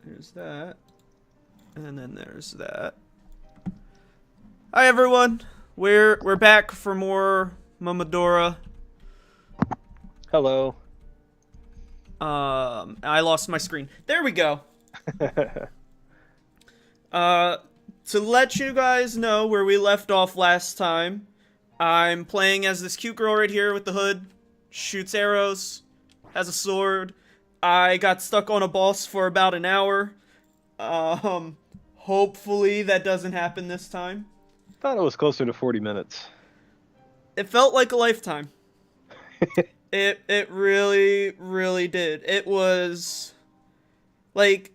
There's that. And then there's that. Hi everyone. We're back for more Momodora. Hello. I lost my screen. There we go. To let you guys know where we left off last time, I'm playing as this cute girl right here with the hood, shoots arrows, has a sword. I got stuck on a boss for about an hour. Hopefully that doesn't happen this time. Thought it was closer to 40 minutes. It felt like a lifetime. It really did. It was like,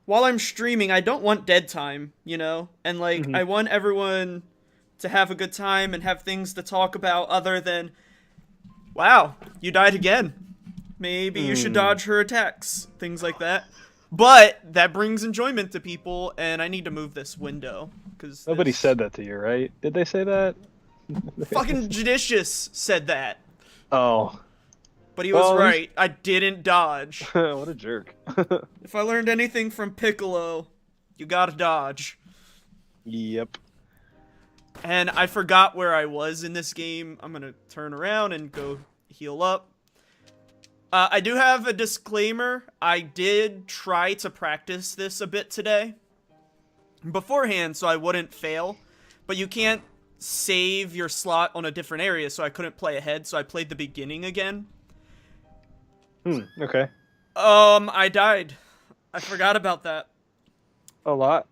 while I'm streaming, I don't want dead time, you know? And like I want everyone to have a good time and have things to talk about other than, wow, you died again. Maybe you should dodge her attacks. Things like that. But that brings enjoyment to people, and I need to move this window. Cause Nobody said that to you, right? Did they say that? Fucking Judicious said that. Oh. But he was right. I didn't dodge. What a jerk. If I learned anything from Piccolo, you gotta dodge. Yep. And I forgot where I was in this game. I'm gonna turn around and go heal up. I do have a disclaimer. I did try to practice this a bit today beforehand so I wouldn't fail, but you can't save your slot on a different area, so I couldn't play ahead, so I played the beginning again. Okay. I died. I forgot about that. A lot?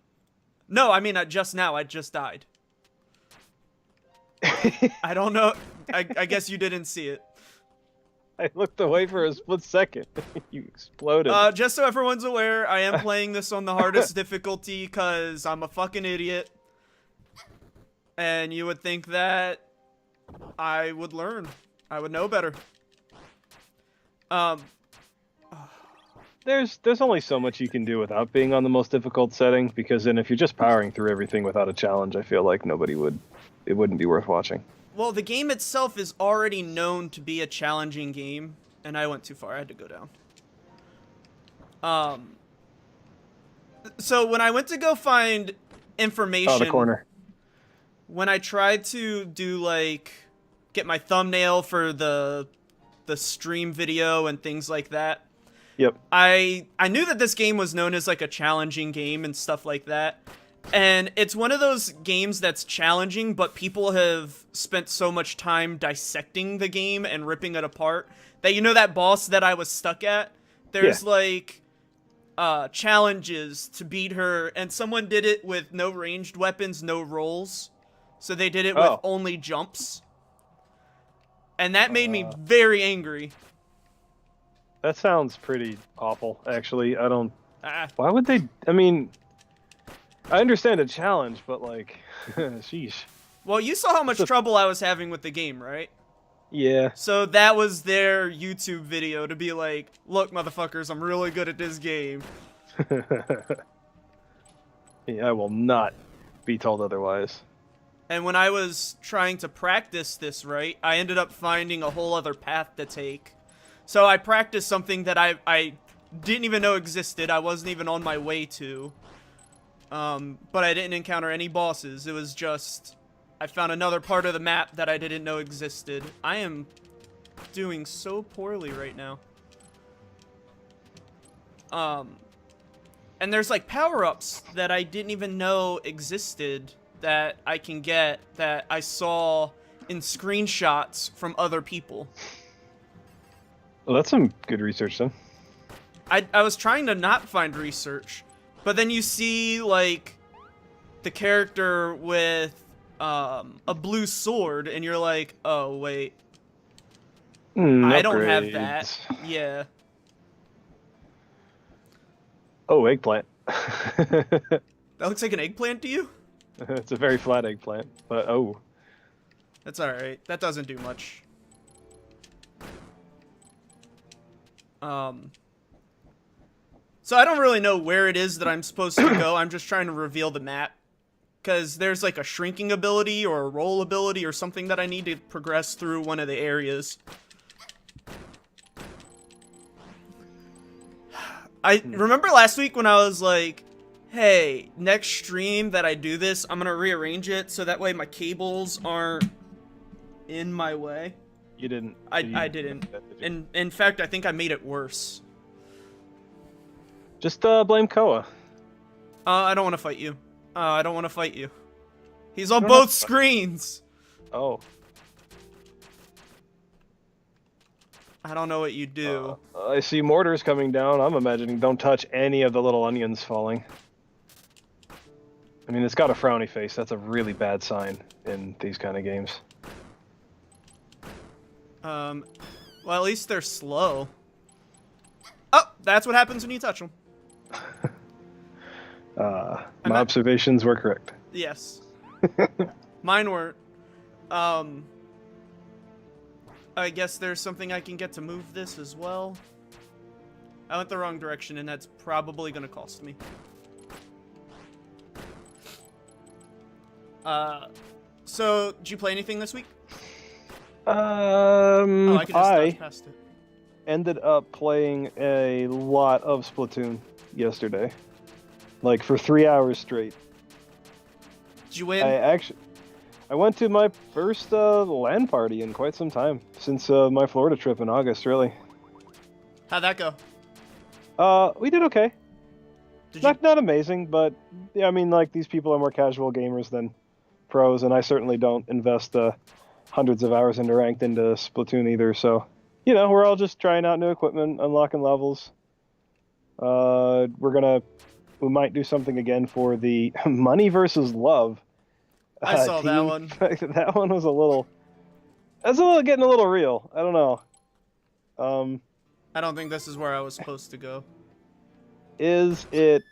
No, I mean, just now, I just died. I don't know. I guess you didn't see it. I looked away for a split second. You exploded. Just so everyone's aware, I am playing this on the hardest difficulty because I'm a fucking idiot. And you would think that I would learn. I would know better. There's only so much you can do without being on the most difficult setting, because then if you're just powering through everything without a challenge, I feel like it wouldn't be worth watching. Well, the game itself is already known to be a challenging game, and I went too far. I had to go down. So when I went to go find information... Oh, the corner. When I tried to do, like, get my thumbnail for the stream video and things like that, yep. I knew that this game was known as, like, a challenging game and stuff like that. And it's one of those games that's challenging, but people have spent so much time dissecting the game and ripping it apart that, you know, that boss that I was stuck at? There's, like, challenges to beat her, and someone did it with no ranged weapons, no rolls. So they did it with only jumps. And that made me very angry. That sounds pretty awful, actually. I don't... Why would they... I mean... I understand a challenge, but, like... sheesh. Well, you saw how much trouble I was having with the game, right? Yeah. So that was their YouTube video to be like, look, motherfuckers, I'm really good at this game. Yeah, I will not be told otherwise. And when I was trying to practice this right, I ended up finding a whole other path to take. So I practiced something that I didn't even know existed. I wasn't even on my way to. But I didn't encounter any bosses. It was just, I found another part of the map that I didn't know existed. I am doing so poorly right now. And there's like power-ups that I didn't even know existed that I can get that I saw in screenshots from other people. Well, that's some good research, then. I was trying to not find research, but then you see, like, the character with a blue sword, and you're like, oh, wait. I don't have that. Yeah. Oh, eggplant. That looks like an eggplant to you? It's a very flat eggplant, but oh. That's alright. That doesn't do much. So I don't really know where it is that I'm supposed to go. I'm just trying to reveal the map. Because there's like a shrinking ability or a roll ability or something that I need to progress through one of the areas. I remember last week when I was like, hey, next stream that I do this, I'm gonna rearrange it so that way my cables aren't in my way. You didn't. I didn't. In fact, I think I made it worse. Just blame Koa. I don't want to fight you. I don't want to fight you. He's on both screens. Oh. I don't know what you do. I see mortars coming down. I'm imagining don't touch any of the little onions falling. I mean, it's got a frowny face. That's a really bad sign in these kind of games. Well, at least they're slow. Oh, that's what happens when you touch them. My observations were correct. Yes. Mine weren't. I guess there's something I can get to move this as well. I went the wrong direction, and that's probably going to cost me. So, did you play anything this week? Oh, I can just dodge past it. Ended up playing a lot of Splatoon yesterday. Like, for 3 hours straight. Did you win? I went to my first LAN party in quite some time. Since my Florida trip in August, really. How'd that go? We did okay. Not amazing, but yeah, I mean, like, these people are more casual gamers than pros, and I certainly don't invest hundreds of hours into ranked into Splatoon either, so, you know, we're all just trying out new equipment, unlocking levels. We might do something again for the Money versus Love. I saw that one. That one was getting a little real. I don't know. I don't think this is where I was supposed to go. Is it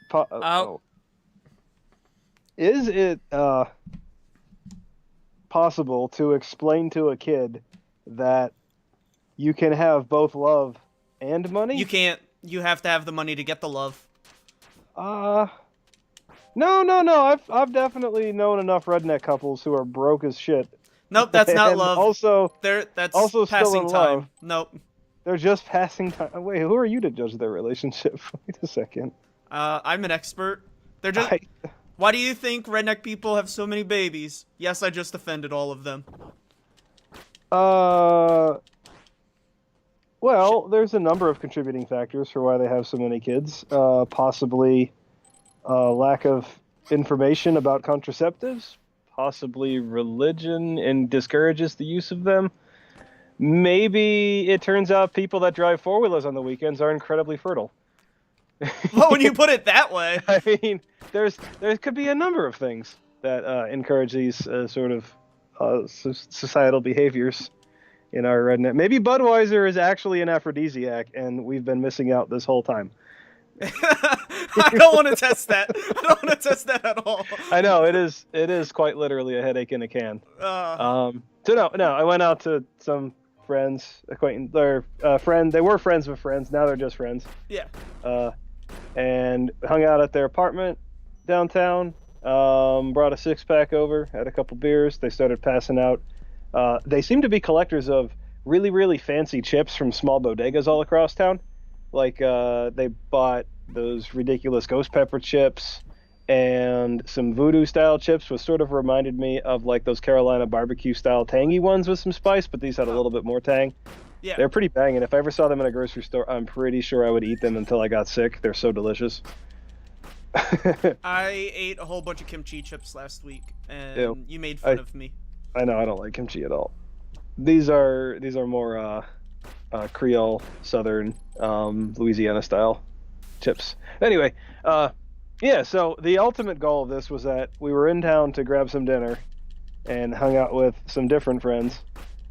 possible to explain to a kid that you can have both love and money? You can't. You have to have the money to get the love. No. I've definitely known enough redneck couples who are broke as shit. Nope, that's not love. That's also passing still in time. love. Nope. They're just passing time. Wait, who are you to judge their relationship? Wait a second. I'm an expert. They're just. Why do you think redneck people have so many babies? Yes, I just offended all of them. Well, there's a number of contributing factors for why they have so many kids. Possibly lack of information about contraceptives. Possibly religion and discourages the use of them. Maybe it turns out people that drive four-wheelers on the weekends are incredibly fertile. Well, when you put it that way. I mean, there could be a number of things that encourage these sort of societal behaviors in our redneck. Maybe Budweiser is actually an aphrodisiac, and we've been missing out this whole time. I don't want to test that. I don't want to test that at all. I know it is quite literally a headache in a can. So no, I went out to some friends, acquaintance, or friend. They were friends of friends. Now they're just friends. Yeah. And hung out at their apartment downtown. Brought a 6-pack over, had a couple beers. They started passing out. They seem to be collectors of really, really fancy chips from small bodegas all across town. Like, they bought those ridiculous ghost pepper chips and some voodoo-style chips, which sort of reminded me of, like, those Carolina barbecue-style tangy ones with some spice, but these had a little bit more tang. Yeah. They're pretty banging. If I ever saw them in a grocery store, I'm pretty sure I would eat them until I got sick. They're so delicious. I ate a whole bunch of kimchi chips last week, and Ew. You made fun of me. I know, I don't like kimchi at all. These are more Creole, Southern, Louisiana style chips. Anyway, yeah, so the ultimate goal of this was that we were in town to grab some dinner and hung out with some different friends,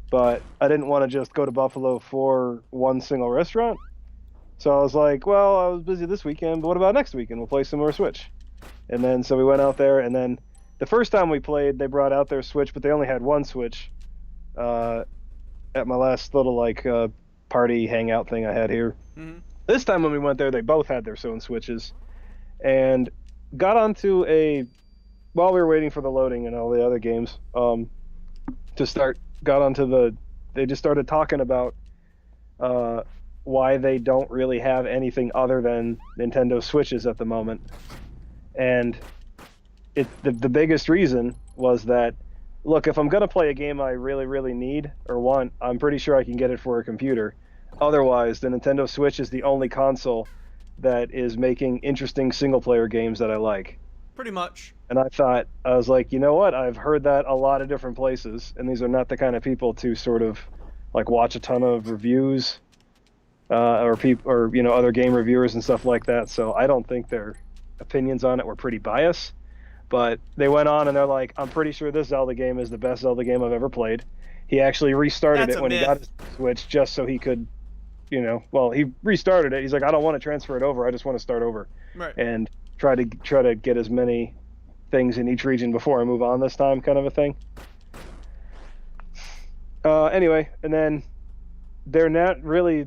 but I didn't want to just go to Buffalo for one single restaurant. So I was like, well, I was busy this weekend, but what about next weekend? We'll play some more Switch. And then so we went out there, and then the first time we played, they brought out their Switch, but they only had one Switch. At my last little party hangout thing I had here. Mm-hmm. This time when we went there, they both had their own Switches, and got onto while we were waiting for the loading and all the other games they just started talking about why they don't really have anything other than Nintendo Switches at the moment. And the biggest reason was that, look, if I'm going to play a game I really, really need or want, I'm pretty sure I can get it for a computer. Otherwise, the Nintendo Switch is the only console that is making interesting single-player games that I like. Pretty much. And I was like, you know what? I've heard that a lot of different places, and these are not the kind of people to sort of like watch a ton of reviews or other game reviewers and stuff like that. So I don't think their opinions on it were pretty biased. But they went on and they're like, I'm pretty sure this Zelda game is the best Zelda game I've ever played. He actually restarted That's it a when he myth. got his Switch just so he could, he restarted it. He's like, I don't want to transfer it over. I just want to start over Right. and try to get as many things in each region before I move on this time, kind of a thing. Anyway, and then they're really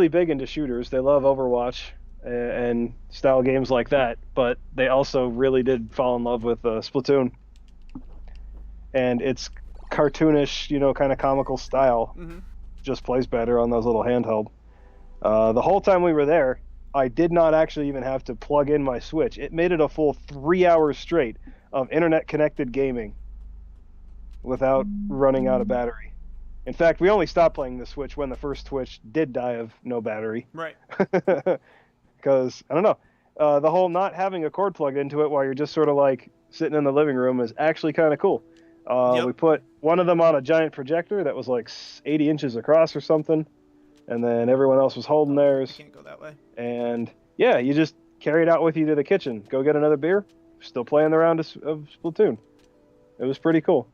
big into shooters. They love Overwatch and style games like that, but they also really did fall in love with Splatoon and its cartoonish, kind of comical style. Mm-hmm. Just plays better on those little handheld. The whole time we were there, I did not actually even have to plug in my Switch. It made it a full 3 hours straight of internet connected gaming without running out of battery. In fact, we only stopped playing the Switch when the first Switch did die of no battery. Right. Because, I don't know, the whole not having a cord plugged into it while you're just sort of like sitting in the living room is actually kind of cool. Yep. We put one of them on a giant projector that was like 80 inches across or something, and then everyone else was holding theirs. Can't go that way. And yeah, you just carry it out with you to the kitchen. Go get another beer, still playing the round of Splatoon. It was pretty cool.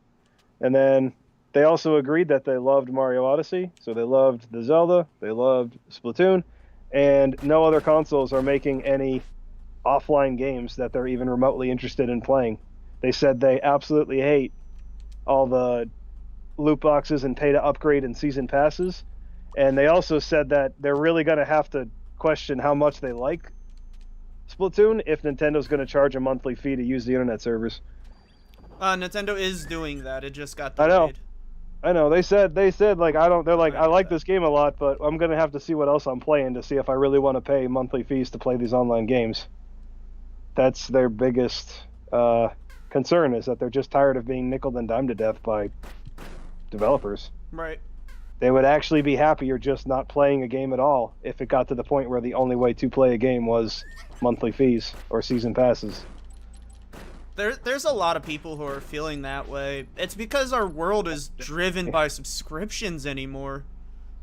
And then they also agreed that they loved Mario Odyssey, so they loved the Zelda, they loved Splatoon, and no other consoles are making any offline games that they're even remotely interested in playing. They said they absolutely hate all the loot boxes and pay to upgrade and season passes. And they also said that they're really going to have to question how much they like Splatoon if Nintendo's going to charge a monthly fee to use the internet servers. Nintendo is doing that. It just got I delayed. know. They said like they're like, I like that. this game a lot, but I'm going to have to see what else I'm playing to see if I really want to pay monthly fees to play these online games. That's their biggest concern, is that they're just tired of being nickeled and dimed to death by developers. Right. They would actually be happier just not playing a game at all if it got to the point where the only way to play a game was monthly fees or season passes. There's a lot of people who are feeling that way. It's because our world is driven by subscriptions anymore.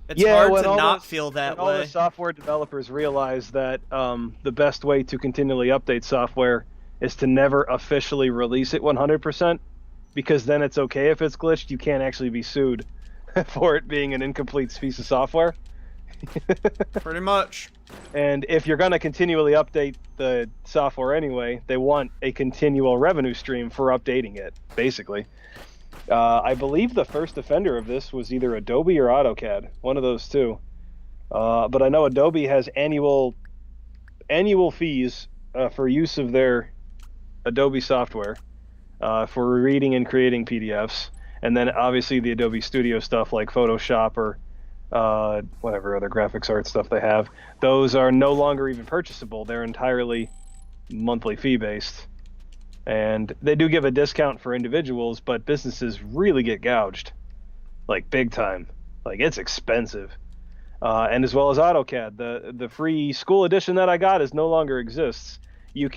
It's hard to not feel that when all the way. software developers realize that the best way to continually update software is to never officially release it 100%, because then it's okay if it's glitched. You can't actually be sued for it being an incomplete piece of software. Pretty much. And if you're going to continually update the software anyway, they want a continual revenue stream for updating it, basically. I believe the first offender of this was either Adobe or AutoCAD, one of those two. But I know Adobe has annual fees for use of their Adobe software for reading and creating PDFs. And then obviously the Adobe Studio stuff like Photoshop or whatever other graphics art stuff they have, those are no longer even purchasable. They're entirely monthly fee based. And they do give a discount for individuals, but businesses really get gouged, like big time. Like, it's expensive. And as well as AutoCAD, the free school edition that I got no longer exists. You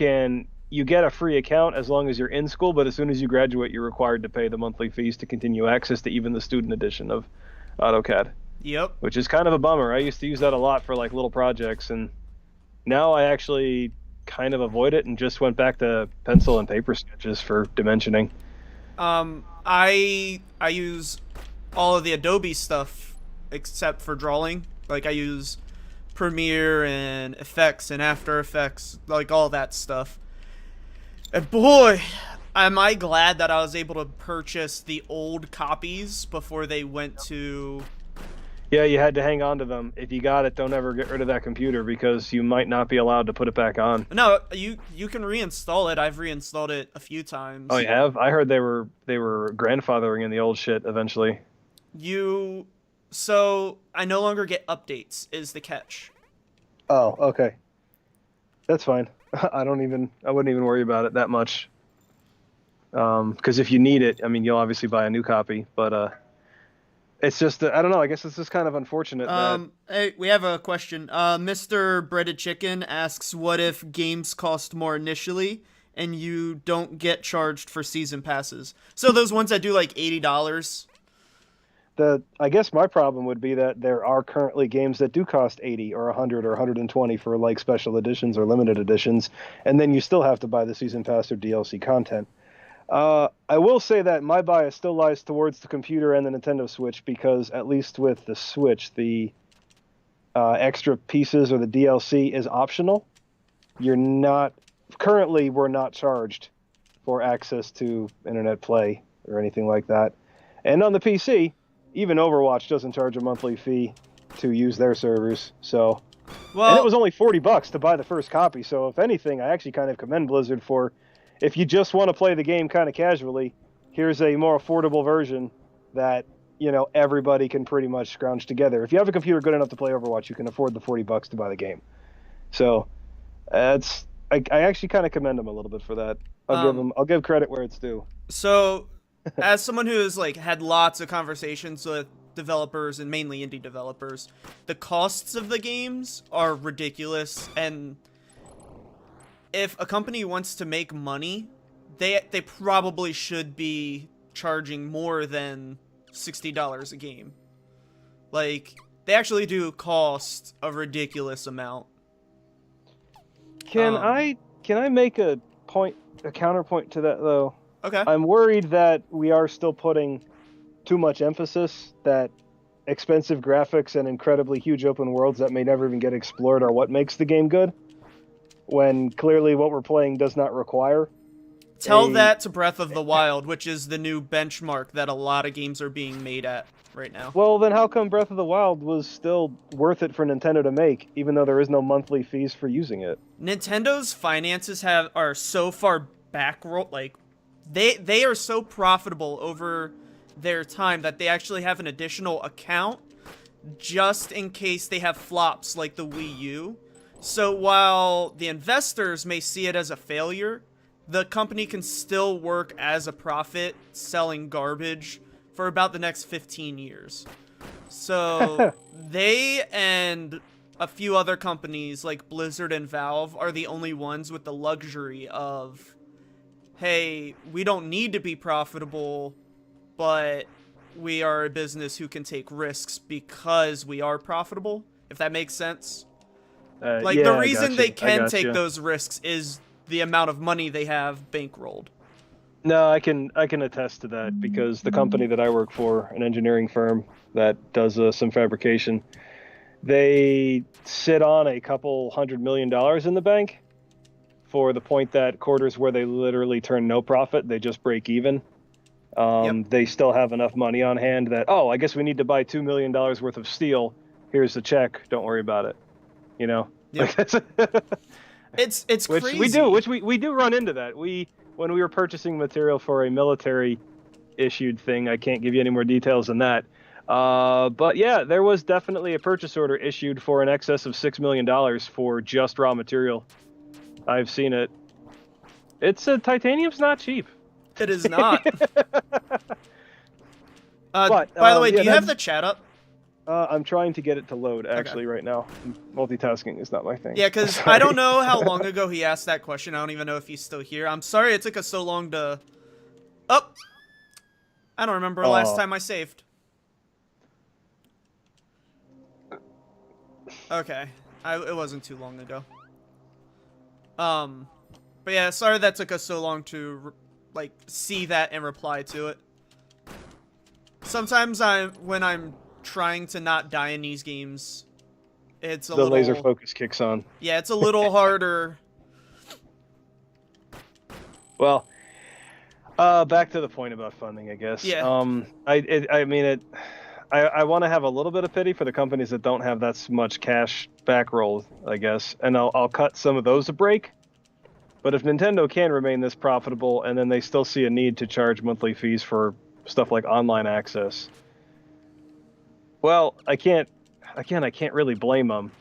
get a free account as long as you're in school, but as soon as you graduate, you're required to pay the monthly fees to continue access to even the student edition of AutoCAD. Yep. Which is kind of a bummer. I used to use that a lot for like little projects, and now I actually kind of avoid it and just went back to pencil and paper sketches for dimensioning. I use all of the Adobe stuff except for drawing. Like, I use Premiere and Effects and After Effects, like all that stuff. And boy, am I glad that I was able to purchase the old copies before they went to... Yeah, you had to hang on to them. If you got it, don't ever get rid of that computer, because you might not be allowed to put it back on. No, you can reinstall it. I've reinstalled it a few times. Oh, you have? I heard they were grandfathering in the old shit eventually. So I no longer get updates is the catch. Oh, okay. That's fine. I wouldn't even worry about it that much. Because if you need it, I mean, you'll obviously buy a new copy, but it's just, I don't know, I guess it's just kind of unfortunate that Hey, we have a question. Mr. Breaded Chicken asks, what if games cost more initially and you don't get charged for season passes? So those ones that do like $80. I guess my problem would be that there are currently games that do cost 80 or 100 or 120 for like special editions or limited editions, and then you still have to buy the season pass or DLC content. I will say that my bias still lies towards the computer and the Nintendo Switch because at least with the Switch, the extra pieces or the DLC is optional. We're not charged for access to internet play or anything like that. And on the PC, even Overwatch doesn't charge a monthly fee to use their servers. So, and it was only $40 to buy the first copy. So, if anything, I actually kind of commend Blizzard for, if you just want to play the game kind of casually, here's a more affordable version that, everybody can pretty scrounge together. If you have a computer good enough to play Overwatch, you can afford the $40 to buy the game. So, I actually kind of commend them a little bit for that. I'll give credit where it's due. So, as someone who has like had lots of conversations with developers and mainly indie developers, the costs of the games are ridiculous, and if a company wants to make money, they probably should be charging more than $60 a game. Like, they actually do cost a ridiculous amount. Can I make a counterpoint to that though? Okay. I'm worried that we are still putting too much emphasis that expensive graphics and incredibly huge open worlds that may never even get explored are what makes the game good, when clearly what we're playing does not require. Tell that to Breath of the Wild, which is the new benchmark that a lot of games are being made at right now. Well, then how come Breath of the Wild was still worth it for Nintendo to make, even though there is no monthly fees for using it? Nintendo's finances are so far backrolled, like they are so profitable over their time that they actually have an additional account just in case they have flops like the Wii U. So while the investors may see it as a failure, the company can still work as a profit selling garbage for about the next 15 years. So they and a few other companies like Blizzard and Valve are the only ones with the luxury of, hey, we don't need to be profitable, but we are a business who can take risks because we are profitable, if that makes sense. The reason they can take those risks is the amount of money they have bankrolled. No, I can attest to that because the company that I work for, an engineering firm that does some fabrication, they sit on a couple $100 million in the bank for the point that quarters where they literally turn no profit, they just break even. Yep. They still have enough money on hand that, I guess we need to buy $2 million worth of steel. Here's the check. Don't worry about it. Yep. It's which crazy. we do run into that. When we were purchasing material for a military issued thing, I can't give you any more details than that. But yeah, there was definitely a purchase order issued for in excess of $6 million for just raw material. I've seen it. Titanium's not cheap. It is not. By the way, do you have the chat up? I'm trying to get it to load, actually, right now. Multitasking is not my thing. Yeah, because I don't know how long ago he asked that question. I don't even know if he's still here. I'm sorry it took us so long to... Oh! I don't remember last time I saved. Okay. It wasn't too long ago. But yeah, sorry that took us so long to, see that and reply to it. Sometimes when I'm trying to not die in these games, it's a little... The laser focus kicks on. Yeah, it's a little harder. Well, back to the point about funding, I guess. Yeah. I want to have a little bit of pity for the companies that don't have that much cash backroll, I guess, and I'll cut some of those a break. But if Nintendo can remain this profitable and then they still see a need to charge monthly fees for stuff like online access, Well, I can't. Again, I can't really blame them.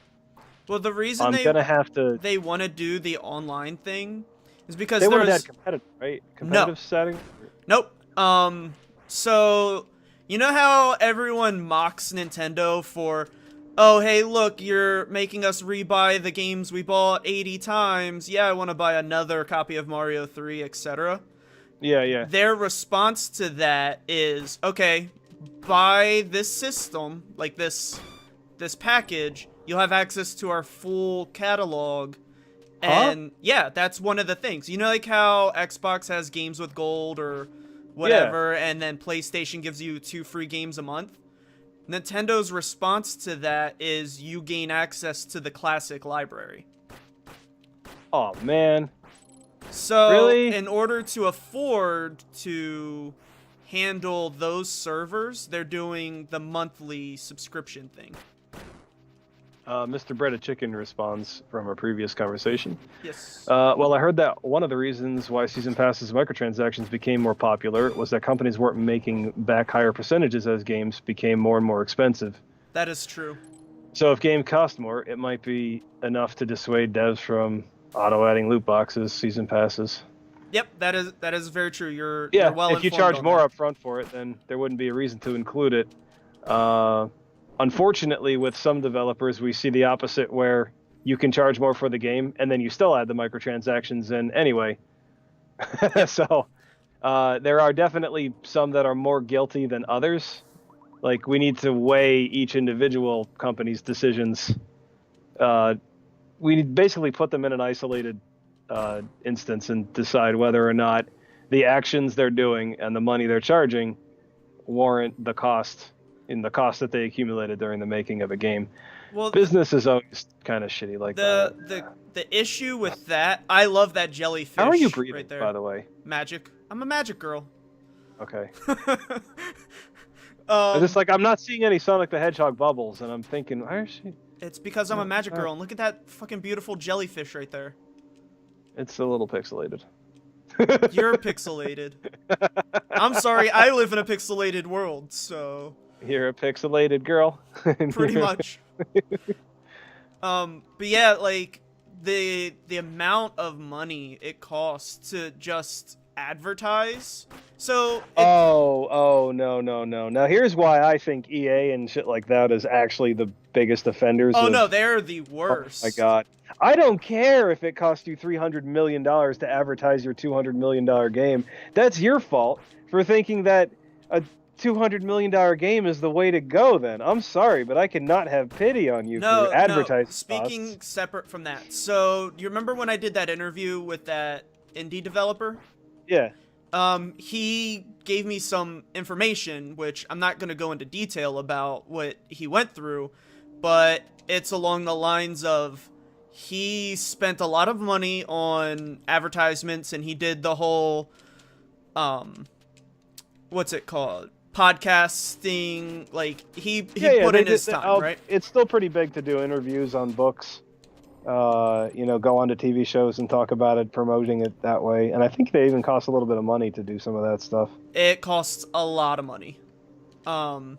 Well, the reason I'm gonna have to. they want to do the online thing is because They wanted to add there's competitive, right? no, Competitive setting. nope. So you know how everyone mocks Nintendo for, oh hey look, you're making us rebuy the games we bought 80 times. Yeah, I want to buy another copy of Mario 3, etc. Yeah, yeah. Their response to that is, okay, buy this system, like this package, you'll have access to our full catalog. Huh? And yeah, that's one of the things. You know, like how Xbox has games with gold or Yeah. whatever, and then PlayStation gives you 2 free games a month? Nintendo's response to that is you gain access to the classic library. Oh man. So, Really? in order to afford to handle those servers, they're doing the monthly subscription thing. Mr. Bread of Chicken responds from a previous conversation. Yes. Well, I heard that one of the reasons why season passes microtransactions became more popular was that companies weren't making back higher percentages as games became more and more expensive. That is true. So if game cost more, it might be enough to dissuade devs from auto-adding loot boxes, season passes. Yep, that is very true. You're well if you informed charge on more that. up front for it, then there wouldn't be a reason to include it. Unfortunately, with some developers, we see the opposite, where you can charge more for the game, and then you still add the microtransactions in anyway. So there are definitely some that are more guilty than others. Like, we need to weigh each individual company's decisions. We basically put them in an isolated instance and decide whether or not the actions they're doing and the money they're charging warrant the cost that they accumulated during the making of a game. Well, Business is always kind of shitty like that. the issue with that, I love that jellyfish. How are you breathing, right there? by the way? Magic. I'm a magic girl. Okay. It's like I'm not seeing any Sonic the Hedgehog bubbles, and I'm thinking, why is she? It's because I'm a magic girl, and look at that fucking beautiful jellyfish right there. It's a little pixelated. You're pixelated. I'm sorry, I live in a pixelated world, so You're a pixelated girl. pretty much. But yeah, like the amount of money it costs to just advertise. So Oh no. Now here's why I think EA and shit like that is actually the biggest offenders. oh of, no, they're the worst. Oh my god. I don't care if it costs you $300 million to advertise your $200 million game. That's your fault for thinking that a $200 million game is the way to go then. I'm sorry, but I cannot have pity on you for advertising costs. Speaking separate from that. So, you remember when I did that interview with that indie developer? Yeah. He gave me some information, which I'm not going to go into detail about what he went through, but it's along the lines of he spent a lot of money on advertisements, and he did the whole, what's it called? Podcasting, like, he put in his time, right? It's still pretty big to do interviews on books. Go on to TV shows and talk about it, promoting it that way. And I think they even cost a little bit of money to do some of that stuff. It costs a lot of money. Why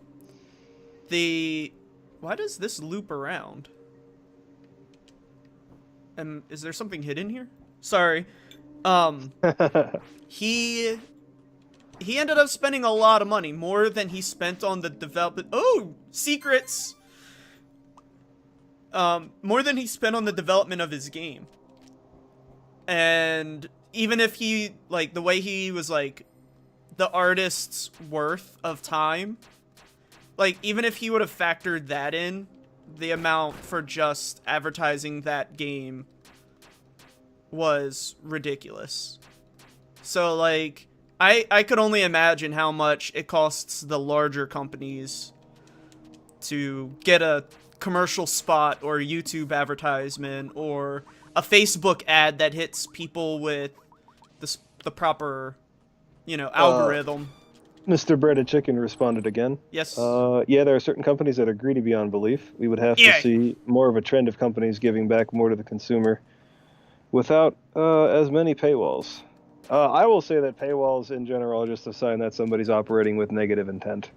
does this loop around? And is there something hidden here? Sorry. He ended up spending a lot of money, more than he spent on the development. Oh, secrets! More than he spent on the development of his game. And even if he, like, the way he was, like, the artist's worth of time, like, even if he would have factored that in, the amount for just advertising that game was ridiculous. So, like, I could only imagine how much it costs the larger companies to get a commercial spot or a YouTube advertisement or a Facebook ad that hits people with the proper, algorithm. Mr. Breaded Chicken responded again. Yes. Yeah, there are certain companies that are greedy beyond belief. We would have to see more of a trend of companies giving back more to the consumer without as many paywalls. I will say that paywalls in general are just a sign that somebody's operating with negative intent.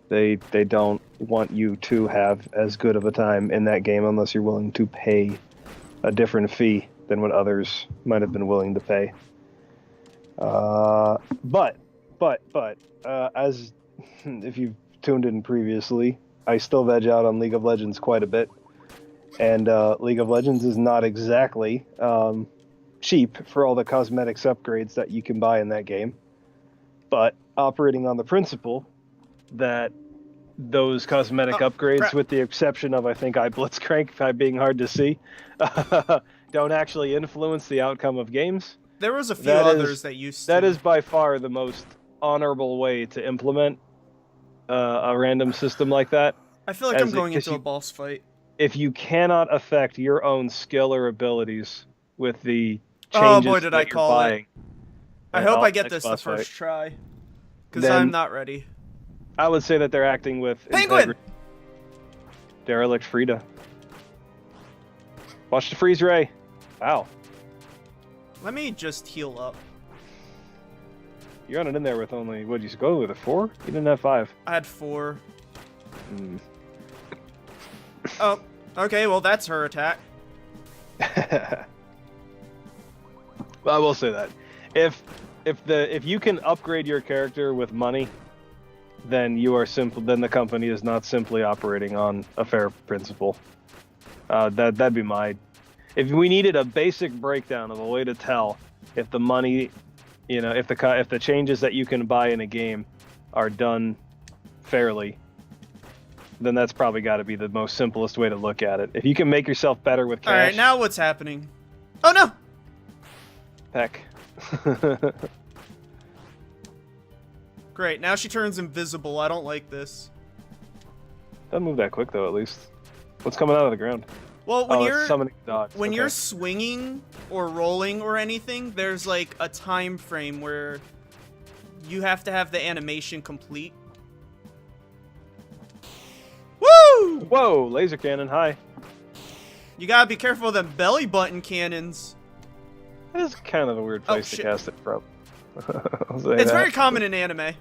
They don't, want you to have as good of a time in that game unless you're willing to pay a different fee than what others might have been willing to pay. But as if you've tuned in previously, I still veg out on League of Legends quite a bit, and League of Legends is not exactly cheap for all the cosmetics upgrades that you can buy in that game, but operating on the principle that those cosmetic upgrades, crap. with the exception of I think Blitzcrank by being hard to see, don't actually influence the outcome of games. There was a few others that used to. That is by far the most honorable way to implement a random system like that. I feel like I'm going into a boss fight. If you cannot affect your own skill or abilities with the changes that you're buying, I hope I get this the first try, because I'm not ready. I would say that they're acting with Penguin! Derelict Frida. Watch the freeze ray. Wow. Let me just heal up. You're running in there with only, what did you go with, a 4? You didn't have 5. I had 4. Oh, okay, well that's her attack. Well, I will say that. If you can upgrade your character with money, then then the company is not simply operating on a fair principle. That'd be my. If we needed a basic breakdown of a way to tell if the money, if the changes that you can buy in a game are done fairly, then that's probably got to be the most simplest way to look at it. If you can make yourself better with cash. All right, now what's happening? Oh no! Heck. Great, now she turns invisible. I don't like this. Doesn't move that quick though. At least. What's coming out of the ground? Well, when you're you're swinging or rolling or anything, there's like a time frame where you have to have the animation complete. Woo! Whoa, laser cannon, hi. You gotta be careful of them belly button cannons. That is kind of a weird place to cast it from. It's very common in anime.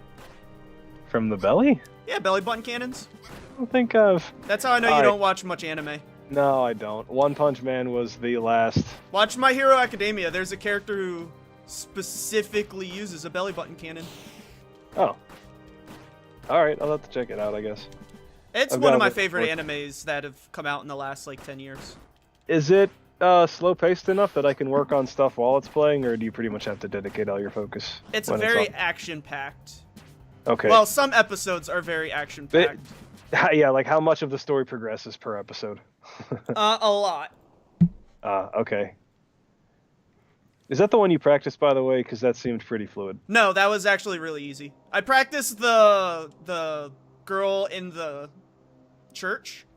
From the belly? Yeah, belly button cannons. I don't think I've... That's how I know you don't watch much anime. No, I don't. One Punch Man was the last... Watch My Hero Academia. There's a character who specifically uses a belly button cannon. Oh. Alright, I'll have to check it out, I guess. It's one of my favorite animes that have come out in the last, 10 years. Is it slow-paced enough that I can work on stuff while it's playing, or do you pretty much have to dedicate all your focus? It's very action-packed. Okay. Well, some episodes are very action-packed. Yeah, like how much of the story progresses per episode? A lot. Okay. Is that the one you practiced, by the way? Because that seemed pretty fluid. No, that was actually really easy. I practiced the girl in the church.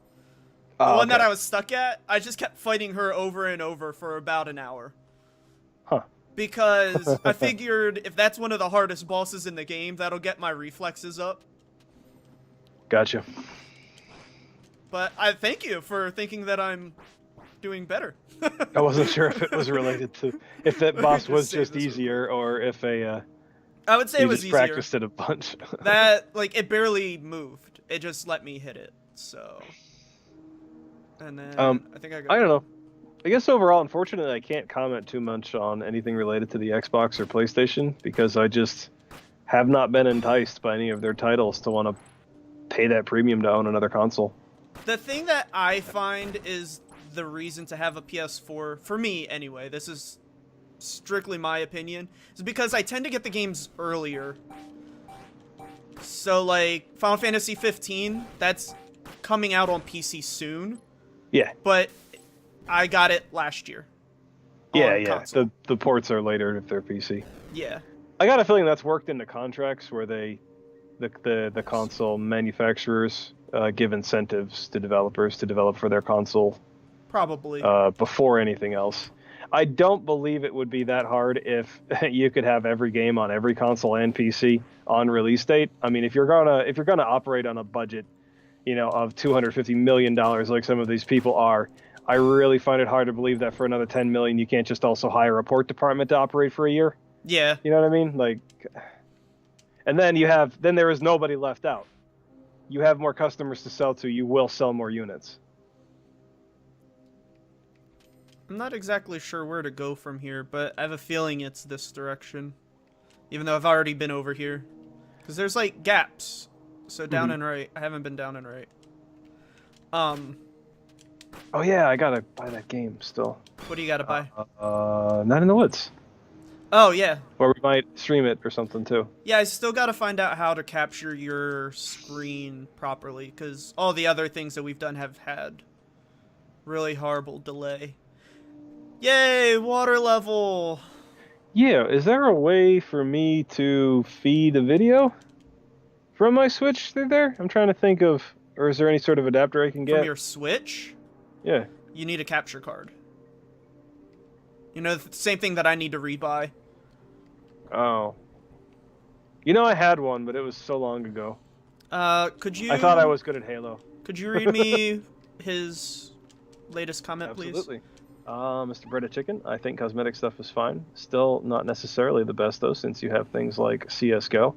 The one that I was stuck at. I just kept fighting her over and over for about an hour. Huh. Because I figured if that's one of the hardest bosses in the game, that'll get my reflexes up. Gotcha. But I thank you for thinking that I'm doing better. I wasn't sure if it was related to if that boss was just easier or if I would say it was easier. Practiced it a bunch. That it barely moved. It just let me hit it. So. And then I think I don't know. I guess overall, unfortunately, I can't comment too much on anything related to the Xbox or PlayStation because I just have not been enticed by any of their titles to want to pay that premium to own another console. The thing that I find is the reason to have a PS4, for me anyway, this is strictly my opinion, is because I tend to get the games earlier. So, Final Fantasy 15, that's coming out on PC soon. Yeah. But I got it last year. Yeah. The ports are later if they're PC. Yeah. I got a feeling that's worked into contracts where the console manufacturers give incentives to developers to develop for their console. Probably. Before anything else. I don't believe it would be that hard if you could have every game on every console and PC on release date. I mean, if you're gonna operate on a budget, of $250 million like some of these people are, I really find it hard to believe that for another $10 million you can't just also hire a port department to operate for a year. Yeah. You know what I mean? And then there is nobody left out. you have more customers to sell to, you will sell more units. I'm not exactly sure where to go from here, but I have a feeling it's this direction. Even though I've already been over here. Because there's, like, gaps. So down and right. I haven't been down and right. Oh yeah, I gotta buy that game still. What do you gotta buy? Not in the Woods. Oh, yeah. Or we might stream it or something too. Yeah, I still gotta find out how to capture your screen properly, because all the other things that we've done have had really horrible delay. Yay, water level! Yeah, is there a way for me to feed a video from my Switch through there? I'm trying to think of, or is there any sort of adapter I can get? From your Switch? Yeah. You need a capture card. You know, the same thing that I need to rebuy. Oh. You know, I had one, but it was so long ago. Could you... I thought I was good at Halo. Could you read me his latest comment, please? Absolutely. Mr. Breaded Chicken, I think cosmetic stuff is fine. Still not necessarily the best, though, since you have things like CSGO.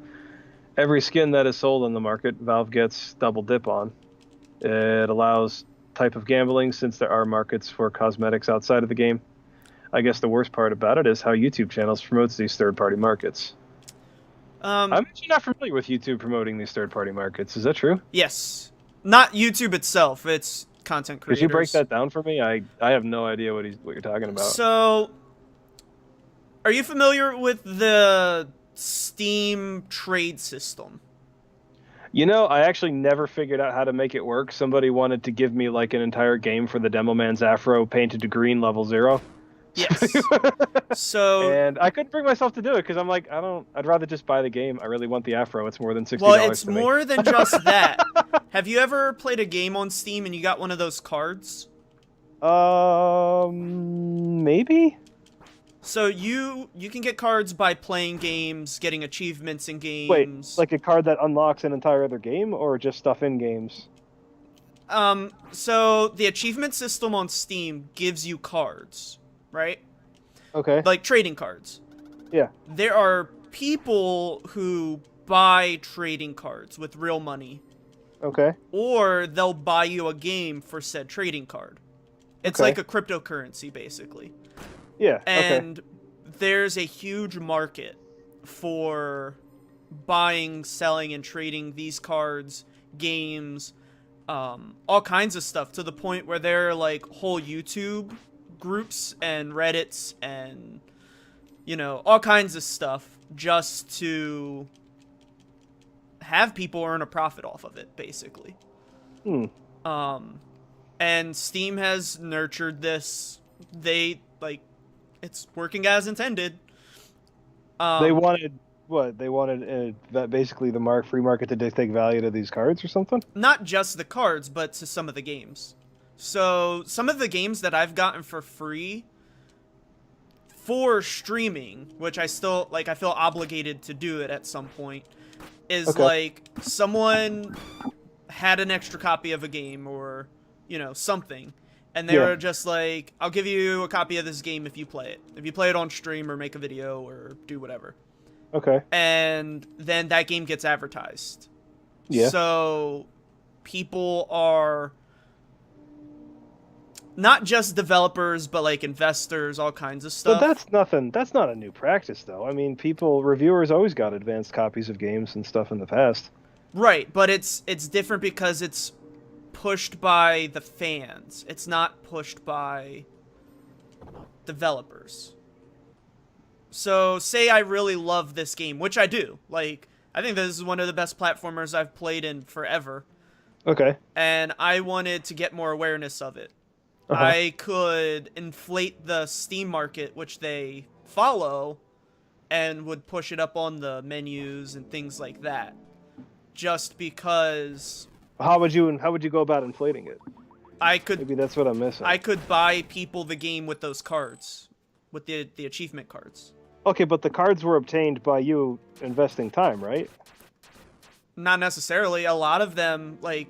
Every skin that is sold on the market, Valve gets double dip on. It allows type of gambling, since there are markets for cosmetics outside of the game. I guess the worst part about it is how YouTube channels promotes these third-party markets. I'm actually not familiar with YouTube promoting these third-party markets. Is that true? Yes. Not YouTube itself. It's content creators. Could you break that down for me? I have no idea what you're talking about. So, are you familiar with the Steam trade system? You know, I actually never figured out how to make it work. Somebody wanted to give me like an entire game for the Demo Man's Afro painted to green level 0. Yes. So, and I couldn't bring myself to do it because I'm like, I'd rather just buy the game. I really want the Afro. It's more than $60. well, it's to me. more than just that. Have you ever played a game on Steam and you got one of those cards? Maybe. So you can get cards by playing games, getting achievements in games. Wait, like a card that unlocks an entire other game, or just stuff in games? So the achievement system on Steam gives you cards, right? Okay. Like trading cards. Yeah. There are people who buy trading cards with real money. Okay. Or they'll buy you a game for said trading card. It's Okay. like a cryptocurrency, basically. Yeah. And there's a huge market for buying, selling, and trading these cards, games, all kinds of stuff, to the point where there are like whole YouTube groups and Reddits and, you know, all kinds of stuff just to have people earn a profit off of it, basically. And Steam has nurtured this. It's working as intended. They wanted what? They wanted that basically the free market to dictate value to these cards or something? Not just the cards, but to some of the games. So some of the games that I've gotten for free for streaming, which I still I feel obligated to do it at some point, is like someone had an extra copy of a game or, you know, something. And they were just like, I'll give you a copy of this game if you play it. If you play it on stream or make a video or do whatever. Okay. And then that game gets advertised. Yeah. So people are not just developers, but like investors, all kinds of stuff. But that's not a new practice, though. I mean, reviewers always got advanced copies of games and stuff in the past. Right, but it's different because it's pushed by the fans. It's not pushed by developers. So, say I really love this game, which I do. Like, I think this is one of the best platformers I've played in forever. Okay. And I wanted to get more awareness of it. I could inflate the Steam market, which they follow, and would push it up on the menus and things like that. Just because... How would you go about inflating it? Maybe that's what I'm missing. I could buy people the game with those cards, with the achievement cards. Okay, but the cards were obtained by you investing time, right? Not necessarily. A lot of them, like,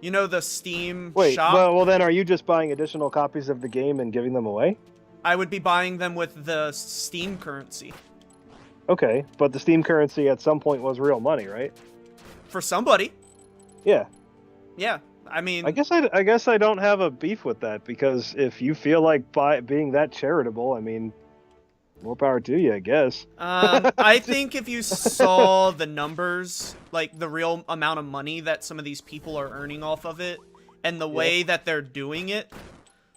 you know, the Steam shop. Well, then are you just buying additional copies of the game and giving them away? I would be buying them with the Steam currency. Okay, but the Steam currency at some point was real money, right? For somebody. Yeah. Yeah, I mean, I guess I don't have a beef with that, because if you feel like being that charitable, I mean, more power to you, I guess. I think if you saw the numbers, like the real amount of money that some of these people are earning off of it, and the way that they're doing it,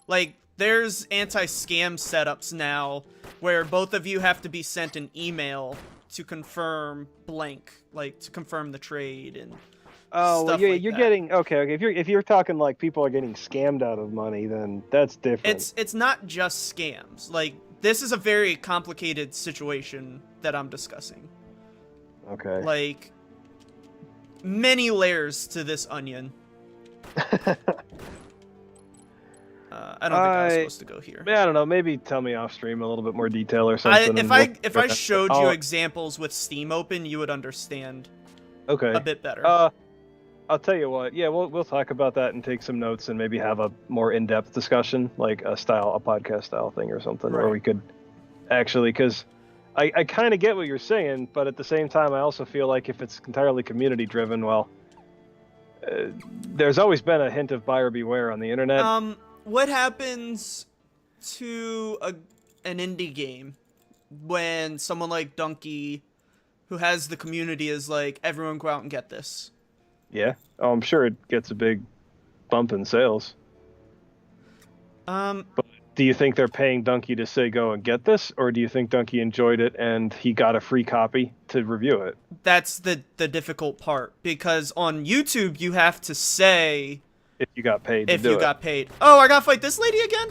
like, there's anti-scam setups now where both of you have to be sent an email to confirm blank, like to confirm the trade and Oh, well, stuff yeah, like you're that. getting okay. If you're talking like people are getting scammed out of money, then that's different. It's not just scams. Like, this is a very complicated situation that I'm discussing. Okay. Like, many layers to this onion. I don't think I was supposed to go here. I don't know. Maybe tell me off stream a little bit more detail or something. If I showed you examples with Steam open, you would understand okay a bit better. I'll tell you what. Yeah, we'll talk about that and take some notes and maybe have a more in-depth discussion, like a podcast style thing or something, where we could actually, because I kind of get what you're saying, but at the same time, I also feel like if it's entirely community driven, well, there's always been a hint of buyer beware on the internet. What happens to an indie game when someone like Donkey, who has the community, is like, everyone go out and get this? Yeah, I'm sure it gets a big bump in sales. But do you think they're paying Donkey to say go and get this, or do you think Donkey enjoyed it and he got a free copy to review it? That's the difficult part, because on YouTube you have to say if you got paid. If you got paid. Oh, I gotta fight this lady again?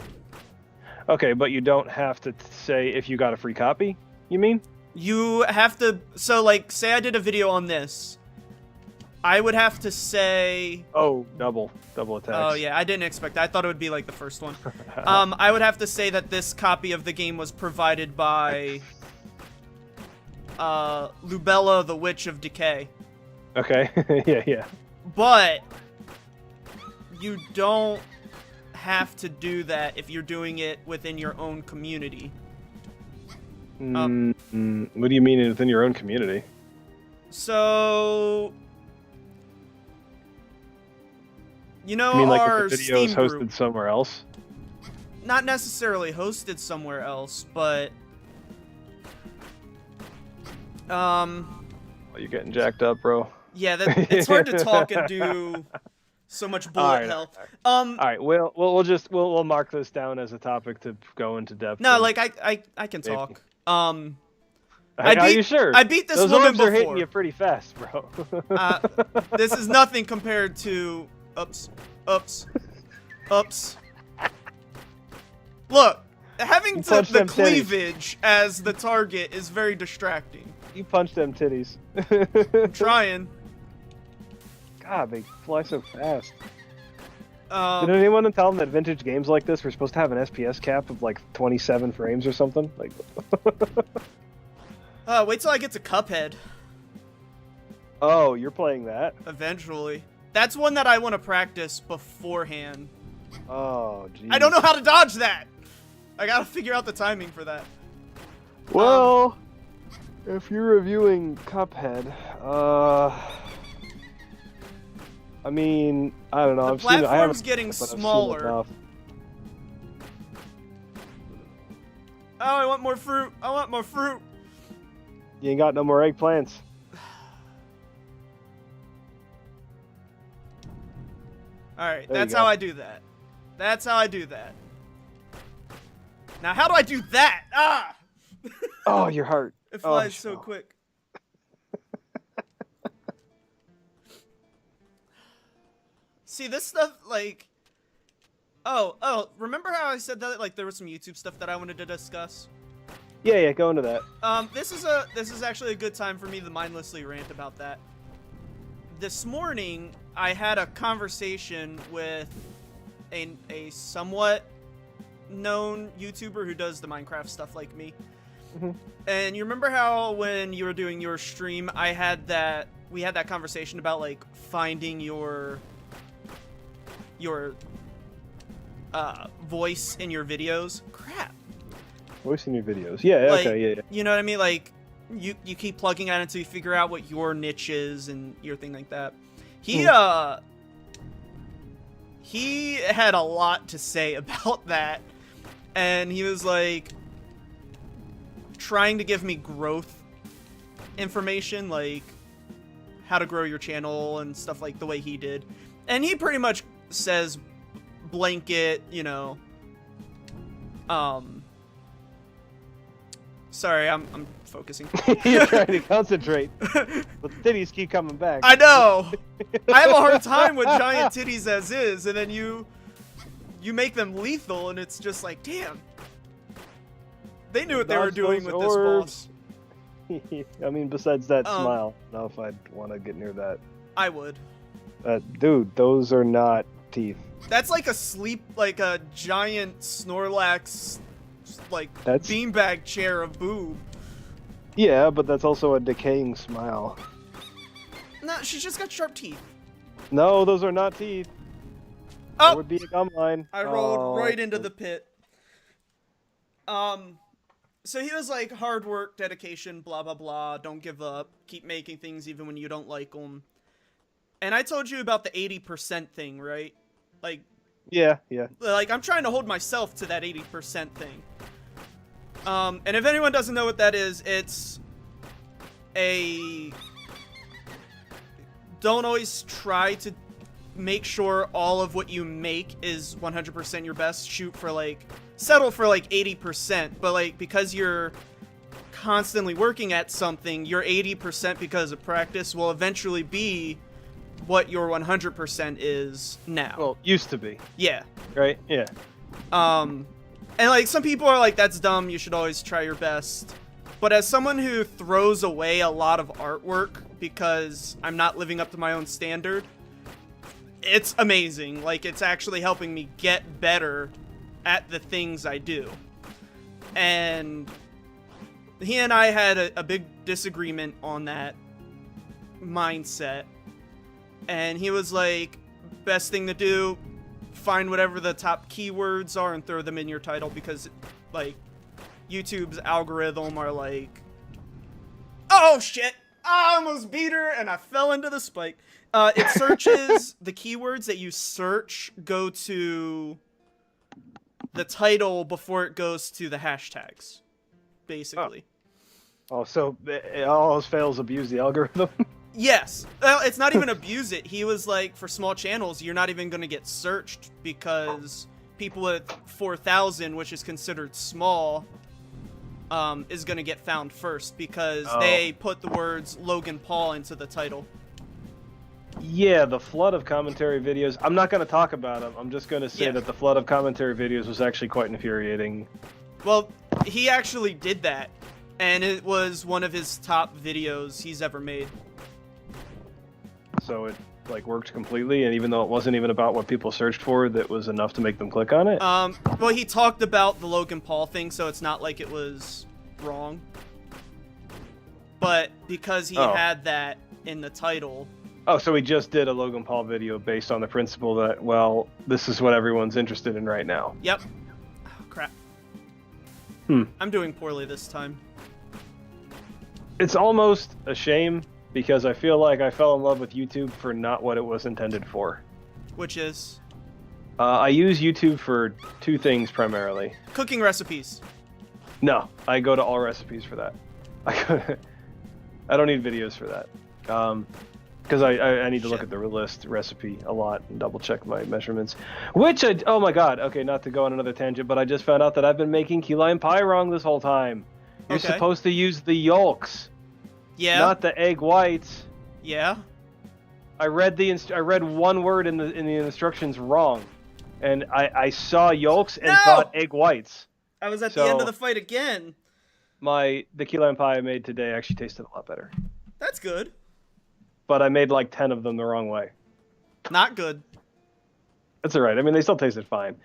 Okay, but you don't have to say if you got a free copy, you mean? You have to, so like, say I did a video on this. I would have to say... Oh, double attacks. Oh yeah, I didn't expect that. I thought it would be like the first one. I would have to say that this copy of the game was provided by Lubella, the Witch of Decay. Okay, yeah. But you don't have to do that if you're doing it within your own community. What do you mean within your own community? So, you know, you mean like our if the video is Steam hosted group, somewhere else? not necessarily hosted somewhere else, but Oh, you're getting jacked up, bro. yeah, it's hard to talk and do so much bullet hell. All right, we'll mark this down as a topic to go into depth. No, like I can talk. Are you sure? I beat this Those woman orbs before. are hitting you pretty fast, bro. This is nothing compared to oops. Look, having the cleavage as the target is very distracting. You punch them titties. I'm trying. God, they fly so fast. Did anyone tell them that vintage games like this were supposed to have an SPS cap of like 27 frames or something? Like. Wait till I get to Cuphead. Oh, you're playing that? Eventually. That's one that I want to practice beforehand. Oh, geez. I don't know how to dodge that! I gotta figure out the timing for that. Well, if you're reviewing Cuphead, I mean, I don't know. The platform's getting smaller. Oh, I want more fruit. I want more fruit. You ain't got no more eggplants. Alright, that's how I do that. That's how I do that. Now, how do I do that? Ah! Oh, your heart. It flies so quick. See, this stuff, like... Oh, remember how I said that, like, there was some YouTube stuff that I wanted to discuss? Yeah, go into that. This is actually a good time for me to mindlessly rant about that. This morning, I had a conversation with a somewhat known YouTuber who does the Minecraft stuff like me. Mm-hmm. And you remember how when you were doing your stream, we had that conversation about like finding your voice in your videos? Crap. Voice in your videos. Yeah, like, okay, yeah. You know what I mean? Like, you keep plugging at it until you figure out what your niche is and your thing like that. He he had a lot to say about that, and he was like trying to give me growth information, like how to grow your channel and stuff like the way he did. And he pretty much says blanket, you know, sorry, I'm focusing. You're trying to concentrate, but the titties keep coming back. I know. I have a hard time with giant titties as is, and then you make them lethal, and it's just like, damn. They knew what they were doing with this boss. I mean, besides that smile, I don't know if I'd want to get near that. I would. Dude, those are not teeth. That's like a giant Snorlax, like, beanbag chair of boob. Yeah, but that's also a decaying smile. No, she's just got sharp teeth. No, those are not teeth. Oh! That would be a gum line. I rolled right into the pit. So he was like, hard work, dedication, blah, blah, blah, don't give up, keep making things even when you don't like them. And I told you about the 80% thing, right? Like, yeah. Like, I'm trying to hold myself to that 80% thing. And if anyone doesn't know what that is, it's don't always try to make sure all of what you make is 100% your best. Settle for like 80%, but like, because you're constantly working at something, your 80% because of practice will eventually be what your 100% is now. Well, used to be. Yeah. Right? Yeah. And like, some people are like, that's dumb, you should always try your best. But as someone who throws away a lot of artwork because I'm not living up to my own standard, it's amazing. Like, it's actually helping me get better at the things I do. And he and I had a big disagreement on that mindset. And he was like, best thing to do, find whatever the top keywords are and throw them in your title, because like YouTube's algorithm are like, oh shit, I almost beat her and I fell into the spike. It searches the keywords that you search go to the title before it goes to the hashtags, basically. Oh, so all else fails, abuse the algorithm? Yes. Well, it's not even abuse it. He was like, for small channels, you're not even going to get searched because people with 4,000, which is considered small, is going to get found first because they put the words Logan Paul into the title. Yeah, the flood of commentary videos. I'm not going to talk about them. I'm just going to say that the flood of commentary videos was actually quite infuriating. Well, he actually did that, and it was one of his top videos he's ever made. So it like worked completely, and even though it wasn't even about what people searched for, that was enough to make them click on it? Well, he talked about the Logan Paul thing, so it's not like it was wrong. But because he had that in the title... Oh, so he just did a Logan Paul video based on the principle that, well, this is what everyone's interested in right now. Yep. Oh, crap. I'm doing poorly this time. It's almost a shame, because I feel like I fell in love with YouTube for not what it was intended for. Which is? I use YouTube for two things primarily. Cooking recipes. No, I go to all recipes for that. I don't need videos for that. Because I need to look at the list recipe a lot and double check my measurements. Which oh my god, okay, not to go on another tangent, but I just found out that I've been making key lime pie wrong this whole time. You're supposed to use the yolks. Yeah. Not the egg whites. Yeah. I read one word in the instructions wrong, and I saw yolks and thought egg whites. I was at the end of the fight again. The key lime pie I made today actually tasted a lot better. That's good. But I made like 10 of them the wrong way. Not good. That's all right. I mean, they still tasted fine.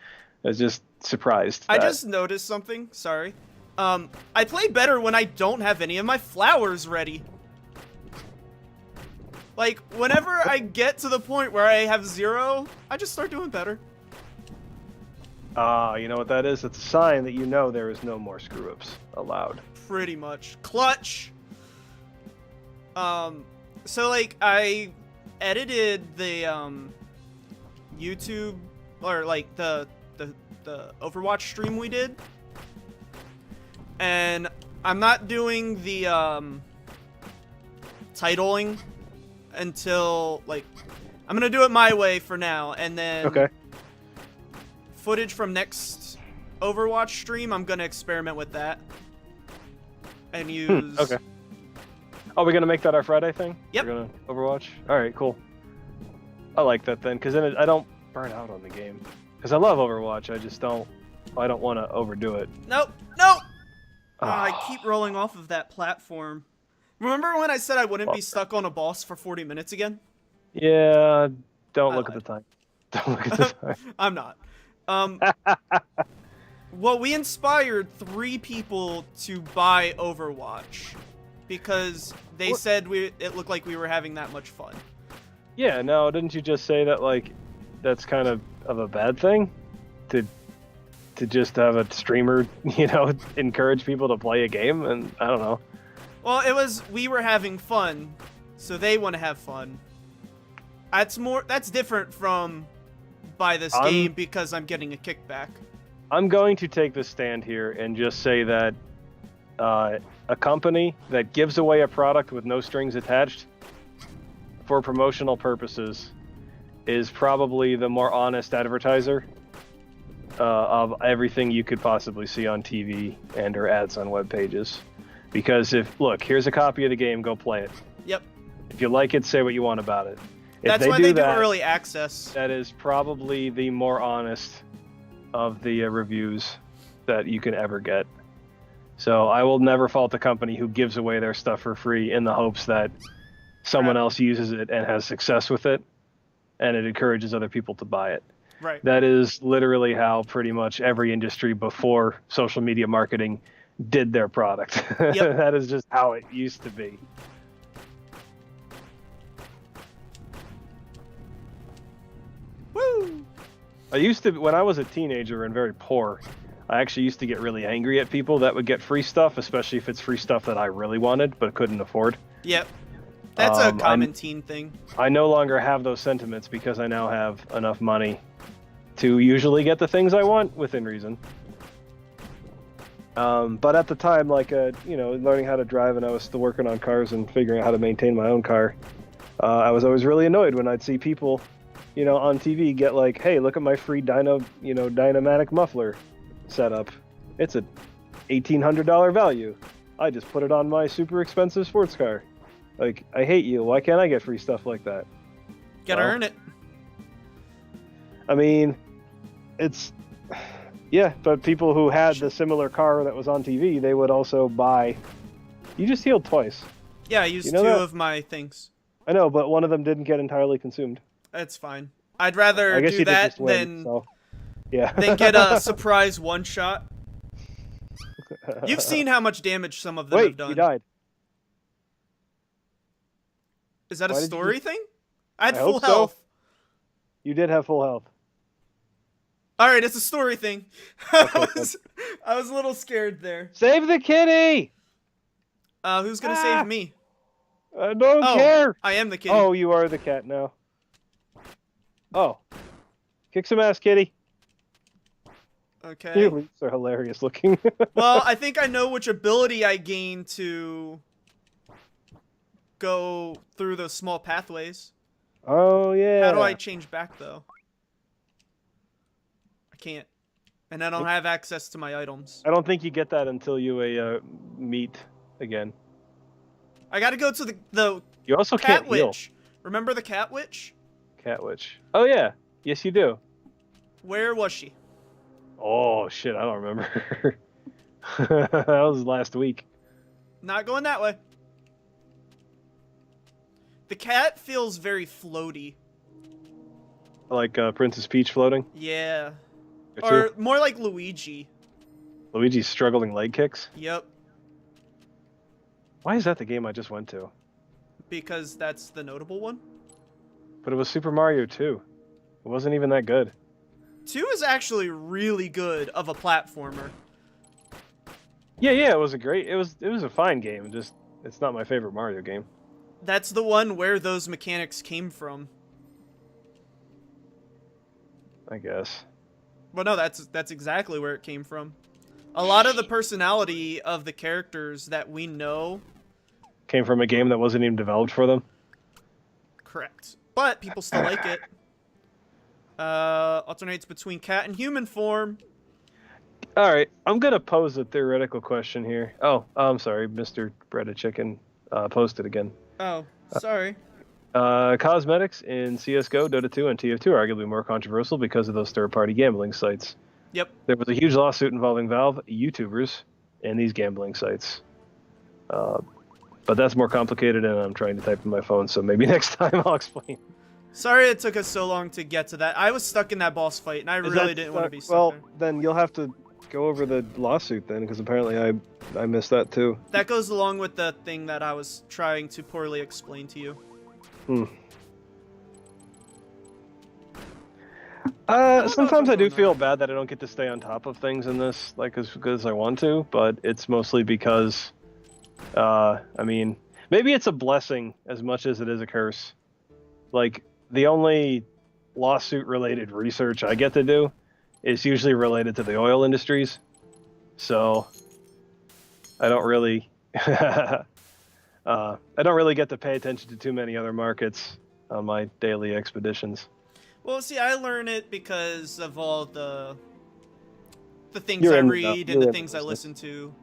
I was just surprised. I just noticed something. Sorry. I play better when I don't have any of my flowers ready. Like, whenever I get to the point where I have 0, I just start doing better. You know what that is? It's a sign that you know there is no more screw-ups allowed. Pretty much. Clutch! So, like, I edited the YouTube or like the Overwatch stream we did, and I'm not doing the titling until like I'm gonna do it my way for now, and then Okay. footage from next Overwatch stream I'm gonna experiment with that and use. Okay. Oh, we're gonna make that our Friday thing? Yep. We're gonna Overwatch? Alright, cool. I like that then, because then I don't burn out on the game. Because I love Overwatch, I don't want to overdo it. Nope. I keep rolling off of that platform. Remember when I said I wouldn't be stuck on a boss for 40 minutes again? Yeah, don't look at the time. Don't look at the time. I'm not. Well, we inspired 3 people to buy Overwatch because they said it looked like we were having that much fun. Yeah, no, didn't you just say that, like, that's kind of a bad thing? To just have a streamer, encourage people to play a game? And I don't know. Well, we were having fun, so they want to have fun. That's different from buy this game because I'm getting a kickback. I'm going to take this stand here and just say that a company that gives away a product with no strings attached for promotional purposes is probably the more honest advertiser of everything you could possibly see on TV and or ads on web pages. Because here's a copy of the game, go play it. Yep. If you like it, say what you want about it. That's why they do early access. That is probably the more honest of the reviews that you can ever get. So I will never fault the company who gives away their stuff for free in the hopes that someone else uses it and has success with it, and it encourages other people to buy it. Right. That is literally how pretty much every industry before social media marketing did their product. Yep. That is just how it used to be. Woo! When I was a teenager and very poor, I actually used to get really angry at people that would get free stuff, especially if it's free stuff that I really wanted but couldn't afford. Yep. That's a common teen thing. I no longer have those sentiments because I now have enough money to usually get the things I want within reason. But at the time, learning how to drive, and I was still working on cars and figuring out how to maintain my own car, I was always really annoyed when I'd see people, on TV get like, hey, look at my free Dynamatic muffler setup. It's a $1,800 value. I just put it on my super expensive sports car. Like, I hate you. Why can't I get free stuff like that? Gotta earn it. I mean, but people who had the similar car that was on TV, they would also buy. You just healed twice. Yeah, I used 2 of my things. I know, but one of them didn't get entirely consumed. That's fine. I'd rather do that than get a surprise one-shot. You've seen how much damage some of them have done. He died. Is that a story thing? I had I full hope so. health. You did have full health. All right, it's a story thing. I was a little scared there. Save the kitty! Who's gonna save me? I don't care. I am the kitty. Oh, you are the cat now. Oh. Kick some ass, kitty. Okay. Your leaves are hilarious looking. Well, I think I know which ability I gain to go through those small pathways. Oh, yeah. How do I change back, though? I can't. And I don't have access to my items. I don't think you get that until you meet again. I gotta go to the You also cat can't heal. witch. Remember the cat witch? Cat witch. Oh, yeah. Yes, you do. Where was she? Oh, shit. I don't remember. That was last week. Not going that way. The cat feels very floaty. Like Princess Peach floating? Yeah. Or more like Luigi. Luigi's struggling leg kicks? Yep. Why is that the game I just went to? Because that's the notable one. But it was Super Mario 2. It wasn't even that good. 2 is actually really good of a platformer. Yeah, it was a fine game. Just it's not my favorite Mario game. That's the one where those mechanics came from. I guess. Well, no, that's exactly where it came from. A lot of the personality of the characters that we know... Came from a game that wasn't even developed for them? Correct. But people still like it. Alternates between cat and human form. Alright, I'm gonna pose a theoretical question here. Oh, I'm sorry, Mr. Breaded Chicken posted again. Oh, sorry. Cosmetics in CSGO, Dota 2, and TF2 are arguably more controversial because of those third-party gambling sites. Yep. There was a huge lawsuit involving Valve, YouTubers, and these gambling sites. But that's more complicated, and I'm trying to type in my phone, so maybe next time I'll explain. Sorry it took us so long to get to that. I was stuck in that boss fight, and I really didn't want to be stuck Well, there. then you'll have to go over the lawsuit then, because apparently I missed that too. That goes along with the thing that I was trying to poorly explain to you. Sometimes I do feel bad that I don't get to stay on top of things in this, like, as good as I want to, but it's mostly because, I mean, maybe it's a blessing as much as it is a curse. Like, the only lawsuit-related research I get to do is usually related to the oil industries, so I don't really, I don't really get to pay attention to too many other markets on my daily expeditions. Well, see, I learn it because of all the things You're I in the- read you're and the in things the I business. listen to.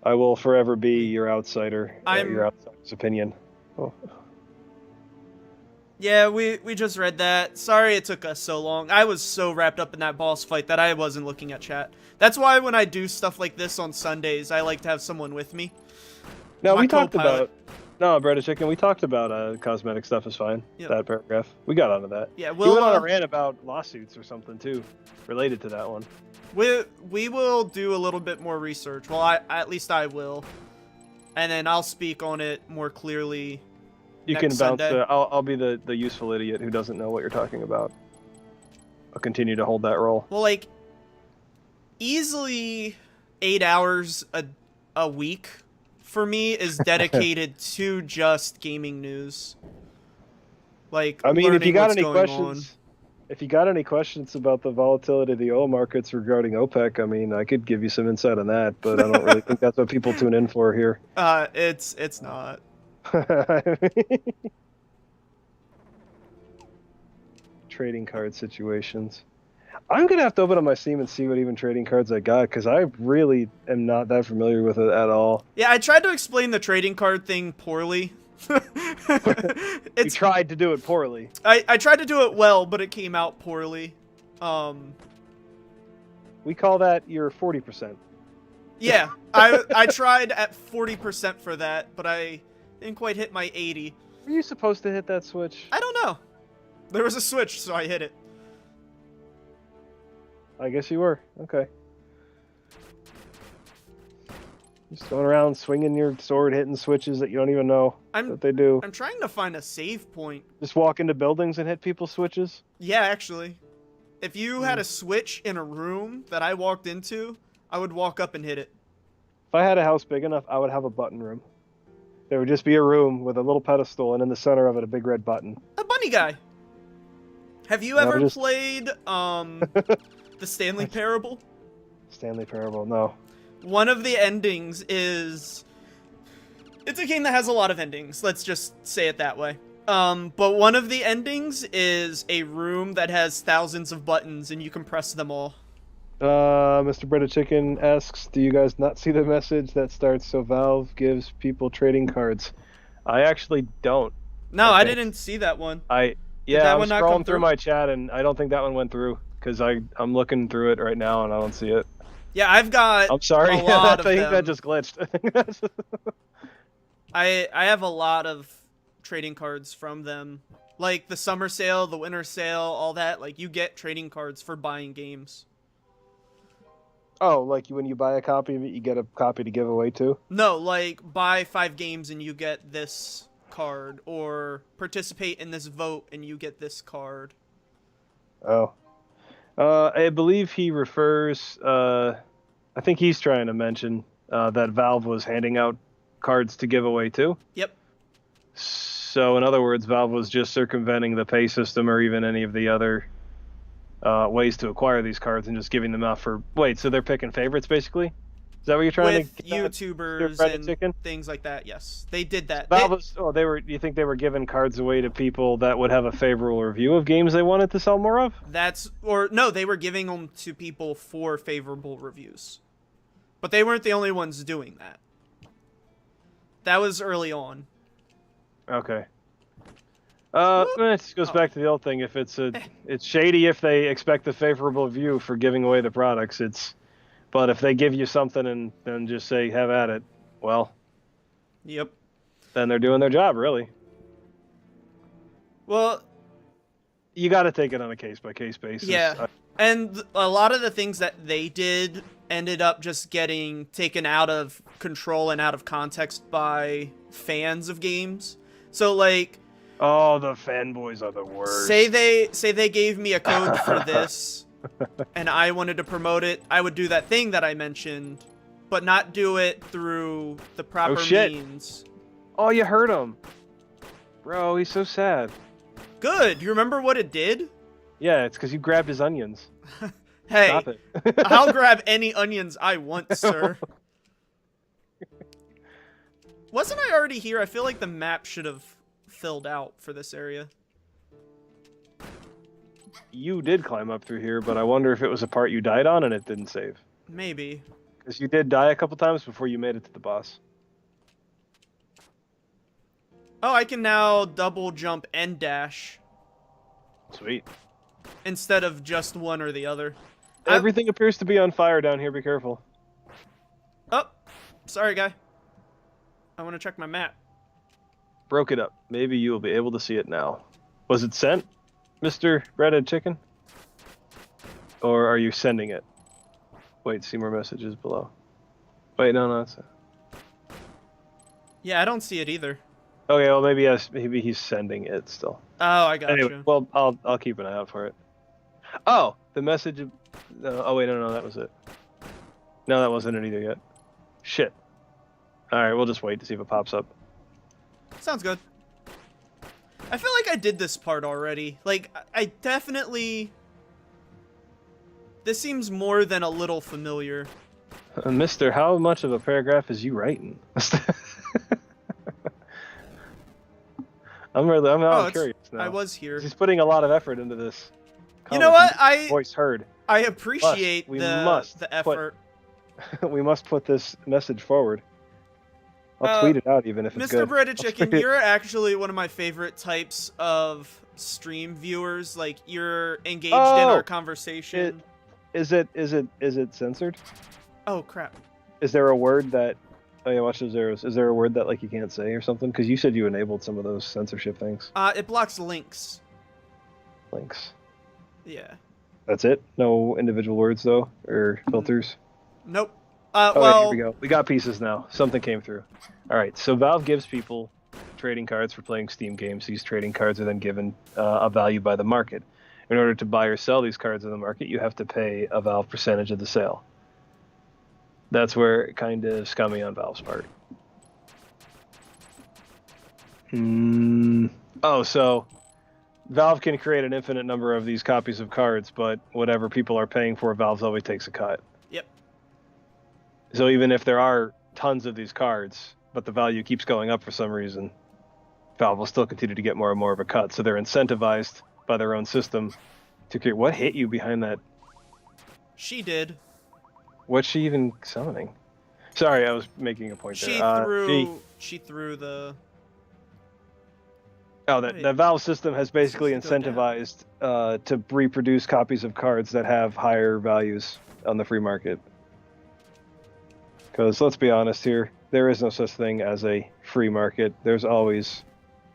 I will forever be your outsider, your outsider's opinion. Oh. Yeah, we just read that. Sorry it took us so long. I was so wrapped up in that boss fight that I wasn't looking at chat. That's why when I do stuff like this on Sundays, I like to have someone with me. No, My we talked co-pilot. about... No, Bread and Chicken, we talked about cosmetic stuff is fine. Yep. That paragraph. We got onto that. Yeah, We we'll went on a rant about lawsuits or something, too, related to that one. we will do a little bit more research. Well, at least I will. And then I'll speak on it more clearly. You next can bounce Sunday. the... I'll be the useful idiot who doesn't know what you're talking about. I'll continue to hold that role. Well, like, easily 8 hours a week for me is dedicated to just gaming news. Like, I mean, if you got what's any going questions... If you got any questions about the volatility of the oil markets regarding OPEC, I mean, I could give you some insight on that, but I don't really think that's what people tune in for here. It's not. Trading card situations. I'm gonna have to open up my Steam and see what even trading cards I got, because I really am not that familiar with it at all. Yeah, I tried to explain the trading card thing poorly. You tried to do it poorly. I tried to do it well, but it came out poorly. We call that your 40%. Yeah, I tried at 40% for that, but I didn't quite hit my 80. Were you supposed to hit that switch? I don't know. There was a switch, so I hit it. I guess you were. Okay. Just going around swinging your sword, hitting switches that you don't even know that they do. I'm trying to find a save point. Just walk into buildings and hit people's switches? Yeah, actually. If you had a switch in a room that I walked into, I would walk up and hit it. If I had a house big enough, I would have a button room. There would just be a room with a little pedestal, and in the center of it, a big red button. A bunny guy. Have you ever played the Stanley Parable? Stanley Parable, no. One of the endings is... It's a game that has a lot of endings, let's just say it that way. But one of the endings is a room that has thousands of buttons, and you can press them all. Mr. Breaded Chicken asks, do you guys not see the message that starts, so Valve gives people trading cards? I actually don't. No, I didn't see that one. Yeah, I'm scrolling through my chat, and I don't think that one went through, because I'm looking through it right now, and I don't see it. Yeah, I've got I'm sorry, a lot of I think them. that just glitched. I have a lot of trading cards from them. Like the summer sale, the winter sale, all that. Like, you get trading cards for buying games. Oh, like when you buy a copy of it, you get a copy to give away too? No, like, buy 5 games and you get this card. Or participate in this vote and you get this card. Oh. I believe he refers... I think he's trying to mention that Valve was handing out cards to give away too. Yep. So in other words, Valve was just circumventing the pay system or even any of the other ways to acquire these cards and just giving them out for. Wait, so they're picking favorites basically? Is that what you're trying With to get at, Mr. YouTubers Reddit and Chicken? things like that. Yes, they did that. Valve was. Oh, they were. You think they were giving cards away to people that would have a favorable review of games they wanted to sell more of? No, they were giving them to people for favorable reviews, but they weren't the only ones doing that. That was early on. Okay. It just goes back to the old thing. If it's shady if they expect a favorable review for giving away the products. But if they give you something and then just say have at it, well, Yep. then they're doing their job, really. Well, You got to take it on a case by case basis. yeah. And a lot of the things that they did ended up just getting taken out of control and out of context by fans of games. So like, Oh, the fanboys are the worst. say they gave me a code for this and I wanted to promote it, I would do that thing that I mentioned, but not do it through the proper means. Oh, you hurt him. Bro, he's so sad. Good. You remember what it did? Yeah, it's because you grabbed his onions. Hey, Stop it. I'll grab any onions I want, sir. Wasn't I already here? I feel like the map should have filled out for this area. You did climb up through here, but I wonder if it was a part you died on and it didn't save. Maybe. Because you did die a couple times before you made it to the boss. Oh, I can now double jump and dash Sweet. instead of just one or the other. Everything appears to be on fire down here. Be careful. Oh, sorry, guy. I want to check my map. Broke it up. Maybe you will be able to see it now. Was it sent, Mr. Breaded Chicken? Or are you sending it? Wait, see more messages below. Wait, no, it's... Yeah, I don't see it either. Okay, well maybe he's sending it still. Oh, I got Anyway, you. well I'll keep an eye out for it. Oh, the message. Oh wait, no, that was it. No, that wasn't it either yet. Shit. All right, we'll just wait to see if it pops up. Sounds good. I feel like I did this part already. Like, I definitely... This seems more than a little familiar. Mister, how much of a paragraph is you writing? I'm curious now. I was here. He's putting a lot of effort into this. You know what? Voice heard. I appreciate the effort. We must put this message forward. I'll tweet it out even if it's Mr. good. Breaded Chicken, you're actually one of my favorite types of stream viewers. Like, you're engaged in our conversation. Is it censored? Oh crap! Is there a word that? Oh yeah, watch those arrows. Is there a word that like you can't say or something? Because you said you enabled some of those censorship things. It blocks links. Links. Yeah. That's it. No individual words though, or filters. Nope. Well, here we go. We got pieces now. Something came through. All right. So Valve gives people trading cards for playing Steam games. These trading cards are then given a value by the market. In order to buy or sell these cards in the market, you have to pay a Valve percentage of the sale. That's where it kind of scummy on Valve's part. Oh, so Valve can create an infinite number of these copies of cards, but whatever people are paying for, Valve always takes a cut. Yep. So even if there are tons of these cards, but the value keeps going up for some reason, Valve will still continue to get more and more of a cut. So they're incentivized by their own system to create. What hit you behind that? She did. What's she even summoning? Sorry, I was making a point there. She threw the... Oh, the Valve system has basically incentivized to reproduce copies of cards that have higher values on the free market. Because let's be honest here, there is no such thing as a free market. There's always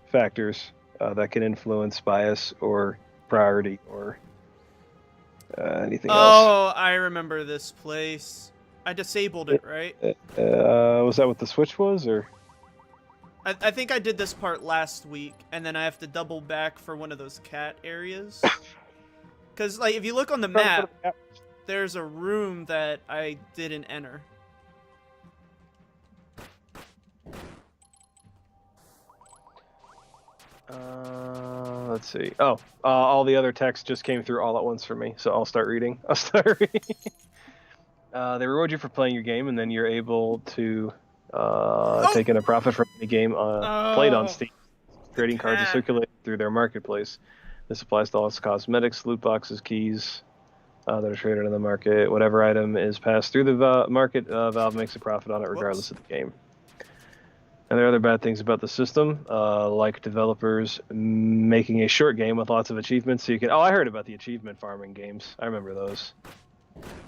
factors that can influence bias or priority or anything else. Oh, I remember this place. I disabled it, right? Was that what the switch was, or? I think I did this part last week, and then I have to double back for one of those cat areas. Because, like, if you look on the map, there's a room that I didn't enter. Let's see. Oh, all the other text just came through all at once for me, so I'll start reading. They reward you for playing your game, and then you're able to take in a profit from any game played on Steam. Trading cards are circulated through their marketplace. This applies to all its cosmetics, loot boxes, keys that are traded in the market. Whatever item is passed through the market, Valve makes a profit on it regardless of the game. And there are other bad things about the system, like developers making a short game with lots of achievements. So you can. Oh, I heard about the achievement farming games. I remember those.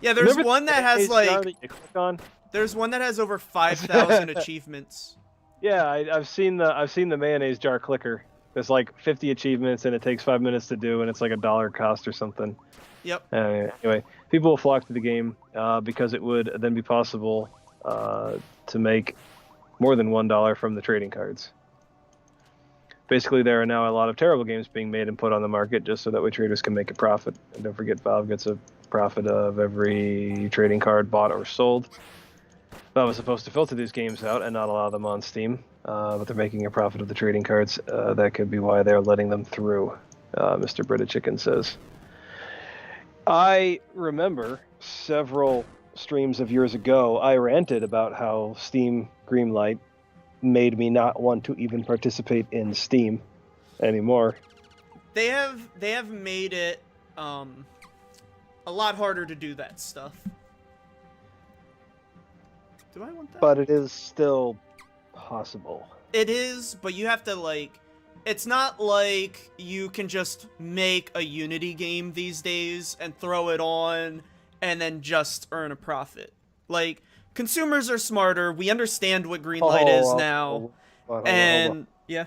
Yeah, there's one that has like. That you click on? There's one that has over 5,000 achievements. Yeah, I've seen the mayonnaise jar clicker. There's like 50 achievements, and it takes 5 minutes to do, and it's like $1 cost or something. Yep. Anyway, people will flock to the game because it would then be possible to make more than $1 from the trading cards. Basically, there are now a lot of terrible games being made and put on the market just so that way traders can make a profit. And don't forget, Valve gets a profit of every trading card bought or sold. Valve was supposed to filter these games out and not allow them on Steam, but they're making a profit of the trading cards. That could be why they're letting them through, Mr. Brita Chicken says. I remember several streams of years ago, I ranted about how Steam Greenlight made me not want to even participate in Steam anymore. They have made it a lot harder to do that stuff. Do I want that? But it is still possible. It is, but you have to like. It's not like you can just make a Unity game these days and throw it on and then just earn a profit. Like, consumers are smarter. We understand what Greenlight is now. Hold on. Yeah.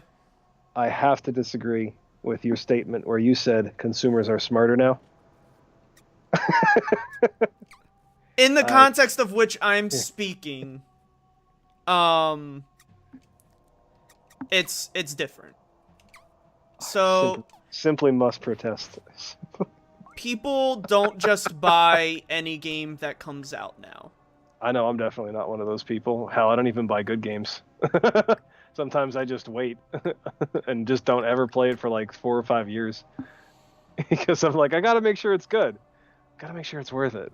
I have to disagree with your statement where you said consumers are smarter now. In the context of which I'm speaking, it's different. So simply must protest. People don't just buy any game that comes out now. I know I'm definitely not one of those people. Hell, I don't even buy good games. Sometimes I just wait and just don't ever play it for like 4 or 5 years because I'm like, I gotta make sure it's good. Gotta make sure it's worth it.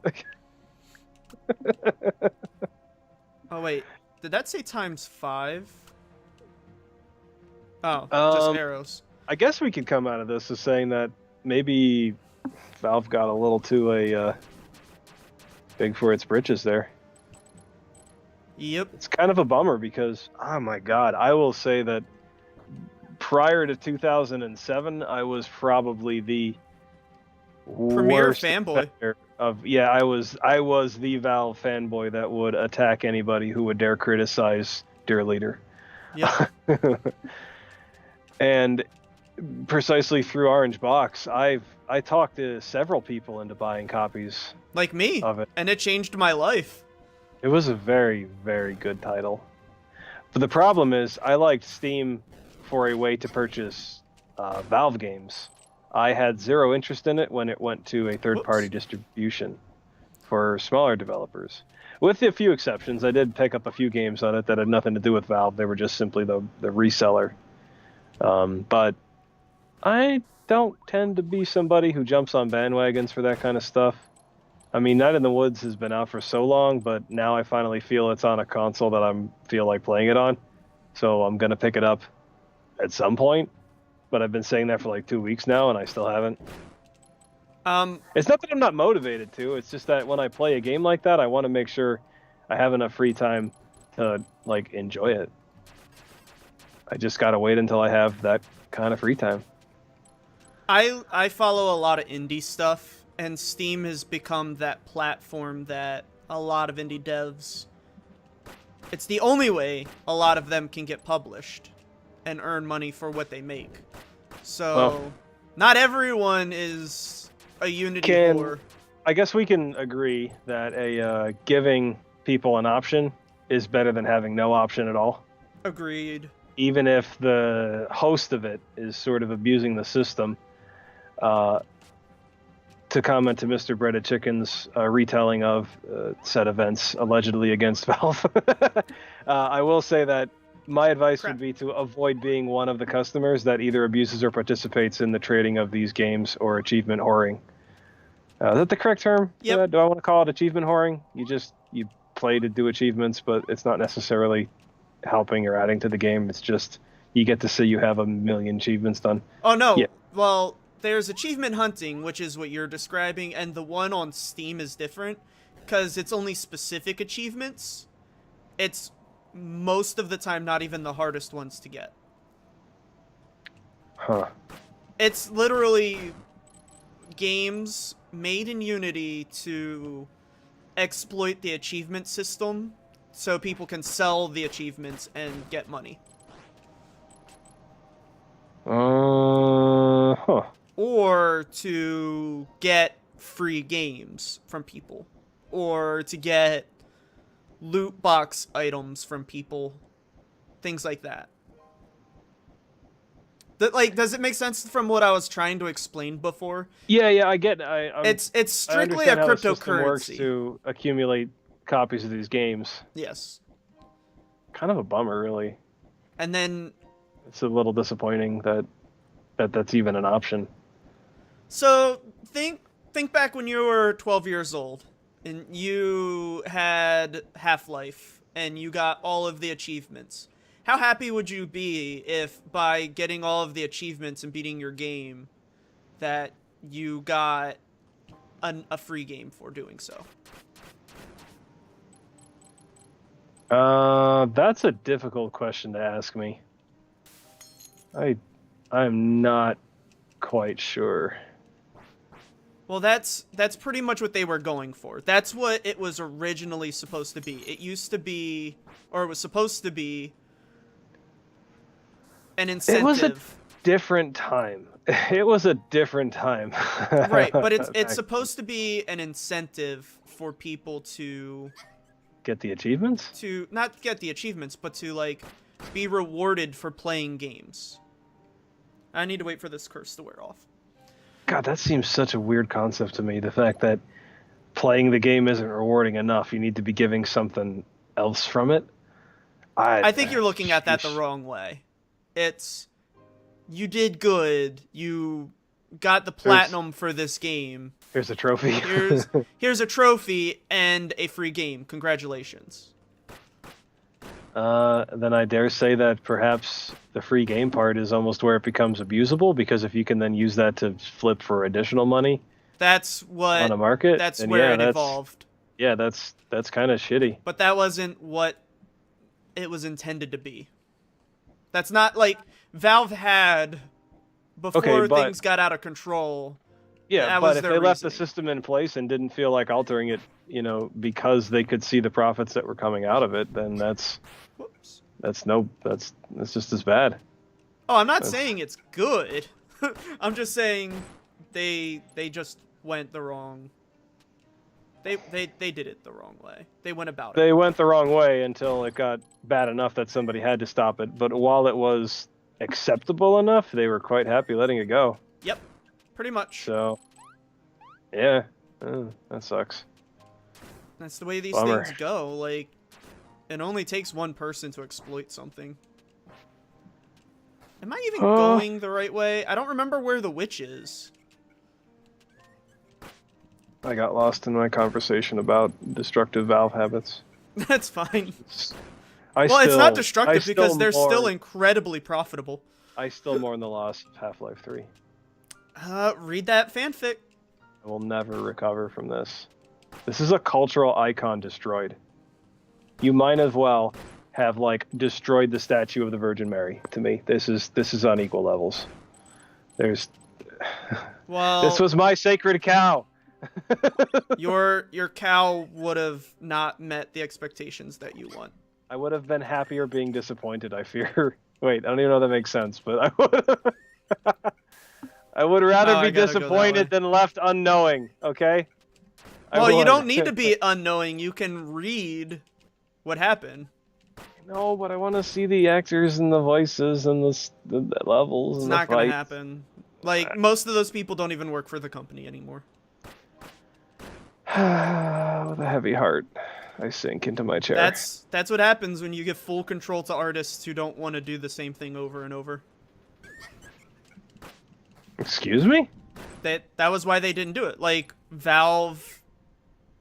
Oh wait, did that say ×5? Oh, just arrows. I guess we could come out of this as saying that maybe Valve got a little too big for its britches there. Yep. It's kind of a bummer because, oh my god, I will say that prior to 2007, I was probably the premier worst fanboy. I was the Valve fanboy that would attack anybody who would dare criticize their leader. Yep. And precisely through Orange Box, I talked to several people into buying copies like me of it, and it changed my life. It was a very, very good title. But the problem is, I liked Steam for a way to purchase Valve games. I had zero interest in it when it went to a third-party distribution for smaller developers. With a few exceptions, I did pick up a few games on it that had nothing to do with Valve. They were just simply the reseller. But I don't tend to be somebody who jumps on bandwagons for that kind of stuff. I mean, Night in the Woods has been out for so long, but now I finally feel it's on a console that I feel like playing it on. So I'm going to pick it up at some point. But I've been saying that for like 2 weeks now, and I still haven't. It's not that I'm not motivated to. It's just that when I play a game like that, I want to make sure I have enough free time to like enjoy it. I just gotta wait until I have that kind of free time. I follow a lot of indie stuff, and Steam has become that platform that a lot of indie devs. It's the only way a lot of them can get published and earn money for what they make. So, not everyone is a Unity whore. I guess we can agree that giving people an option is better than having no option at all. Agreed. Even if the host of it is sort of abusing the system. To comment to Mr. Bretta Chicken's retelling of said events allegedly against Valve, I will say that my advice Crap. would be to avoid being one of the customers that either abuses or participates in the trading of these games or achievement whoring. Is that the correct term? Yep. Do I want to call it achievement whoring? You play to do achievements, but it's not necessarily helping or adding to the game. It's just you get to say you have 1,000,000 achievements done. Oh no. Yeah. Well, there's achievement hunting, which is what you're describing, and the one on Steam is different because it's only specific achievements. It's most of the time not even the hardest ones to get. Huh. It's literally games made in Unity to exploit the achievement system so people can sell the achievements and get money. Huh. Or to get free games from people. Or to get loot box items from people. Things like that. Like, does it make sense from what I was trying to explain before? Yeah, I get. It's strictly I a understand how the system works cryptocurrency. to accumulate copies of these games. Yes. Kind of a bummer, really. And then, It's a little disappointing that's even an option. so think back when you were 12 years old and you had Half-Life and you got all of the achievements. How happy would you be if by getting all of the achievements and beating your game that you got a free game for doing so? That's a difficult question to ask me. I'm not quite sure. Well, that's pretty much what they were going for. That's what it was originally supposed to be. It used to be, or it was supposed to be, an incentive. It was a different time. It was a different time. Right, but it's supposed to be an incentive for people to get the achievements? To not get the achievements, but to like be rewarded for playing games. I need to wait for this curse to wear off. God, that seems such a weird concept to me. The fact that playing the game isn't rewarding enough. You need to be giving something else from it. I think you're looking at that the wrong way. It's, you did good. You got the platinum for this game. Here's a trophy. here's a trophy and a free game. Congratulations. Then I dare say that perhaps the free game part is almost where it becomes abusable, because if you can then use that to flip for additional money, that's what on a market. That's then where yeah, it evolved. Yeah, that's kind of shitty. But that wasn't what it was intended to be. That's not like Valve had before things got out of control. Yeah, but if they left the system in place and didn't feel like altering it, because they could see the profits that were coming out of it, then that's just as bad. Oh, I'm not saying it's good. I'm just saying they just went the wrong. They did it the wrong way. They went about it. They went the wrong way until it got bad enough that somebody had to stop it. But while it was acceptable enough, they were quite happy letting it go. Yep, pretty much. So, yeah, that sucks. That's the way these things go. Like, it only takes one person to exploit something. Am I even going the right way? I don't remember where the witch is. I got lost in my conversation about destructive Valve habits. That's fine. It's not destructive because they're still incredibly profitable. I still mourn the loss of Half-Life 3. Read that fanfic. I will never recover from this. This is a cultural icon destroyed. You might as well have destroyed the statue of the Virgin Mary. To me, this is on equal levels. This was my sacred cow. Your cow would have not met the expectations that you want. I would have been happier being disappointed, I fear. Wait, I don't even know if that makes sense, but I would rather be disappointed than left unknowing, okay? Well, you don't need to be unknowing. You can read what happened. No, but I want to see the actors and the voices and the levels. It's not going to happen. Most of those people don't even work for the company anymore. With a heavy heart. I sink into my chair. That's what happens when you give full control to artists who don't want to do the same thing over and over. Excuse me? That was why they didn't do it. Like, Valve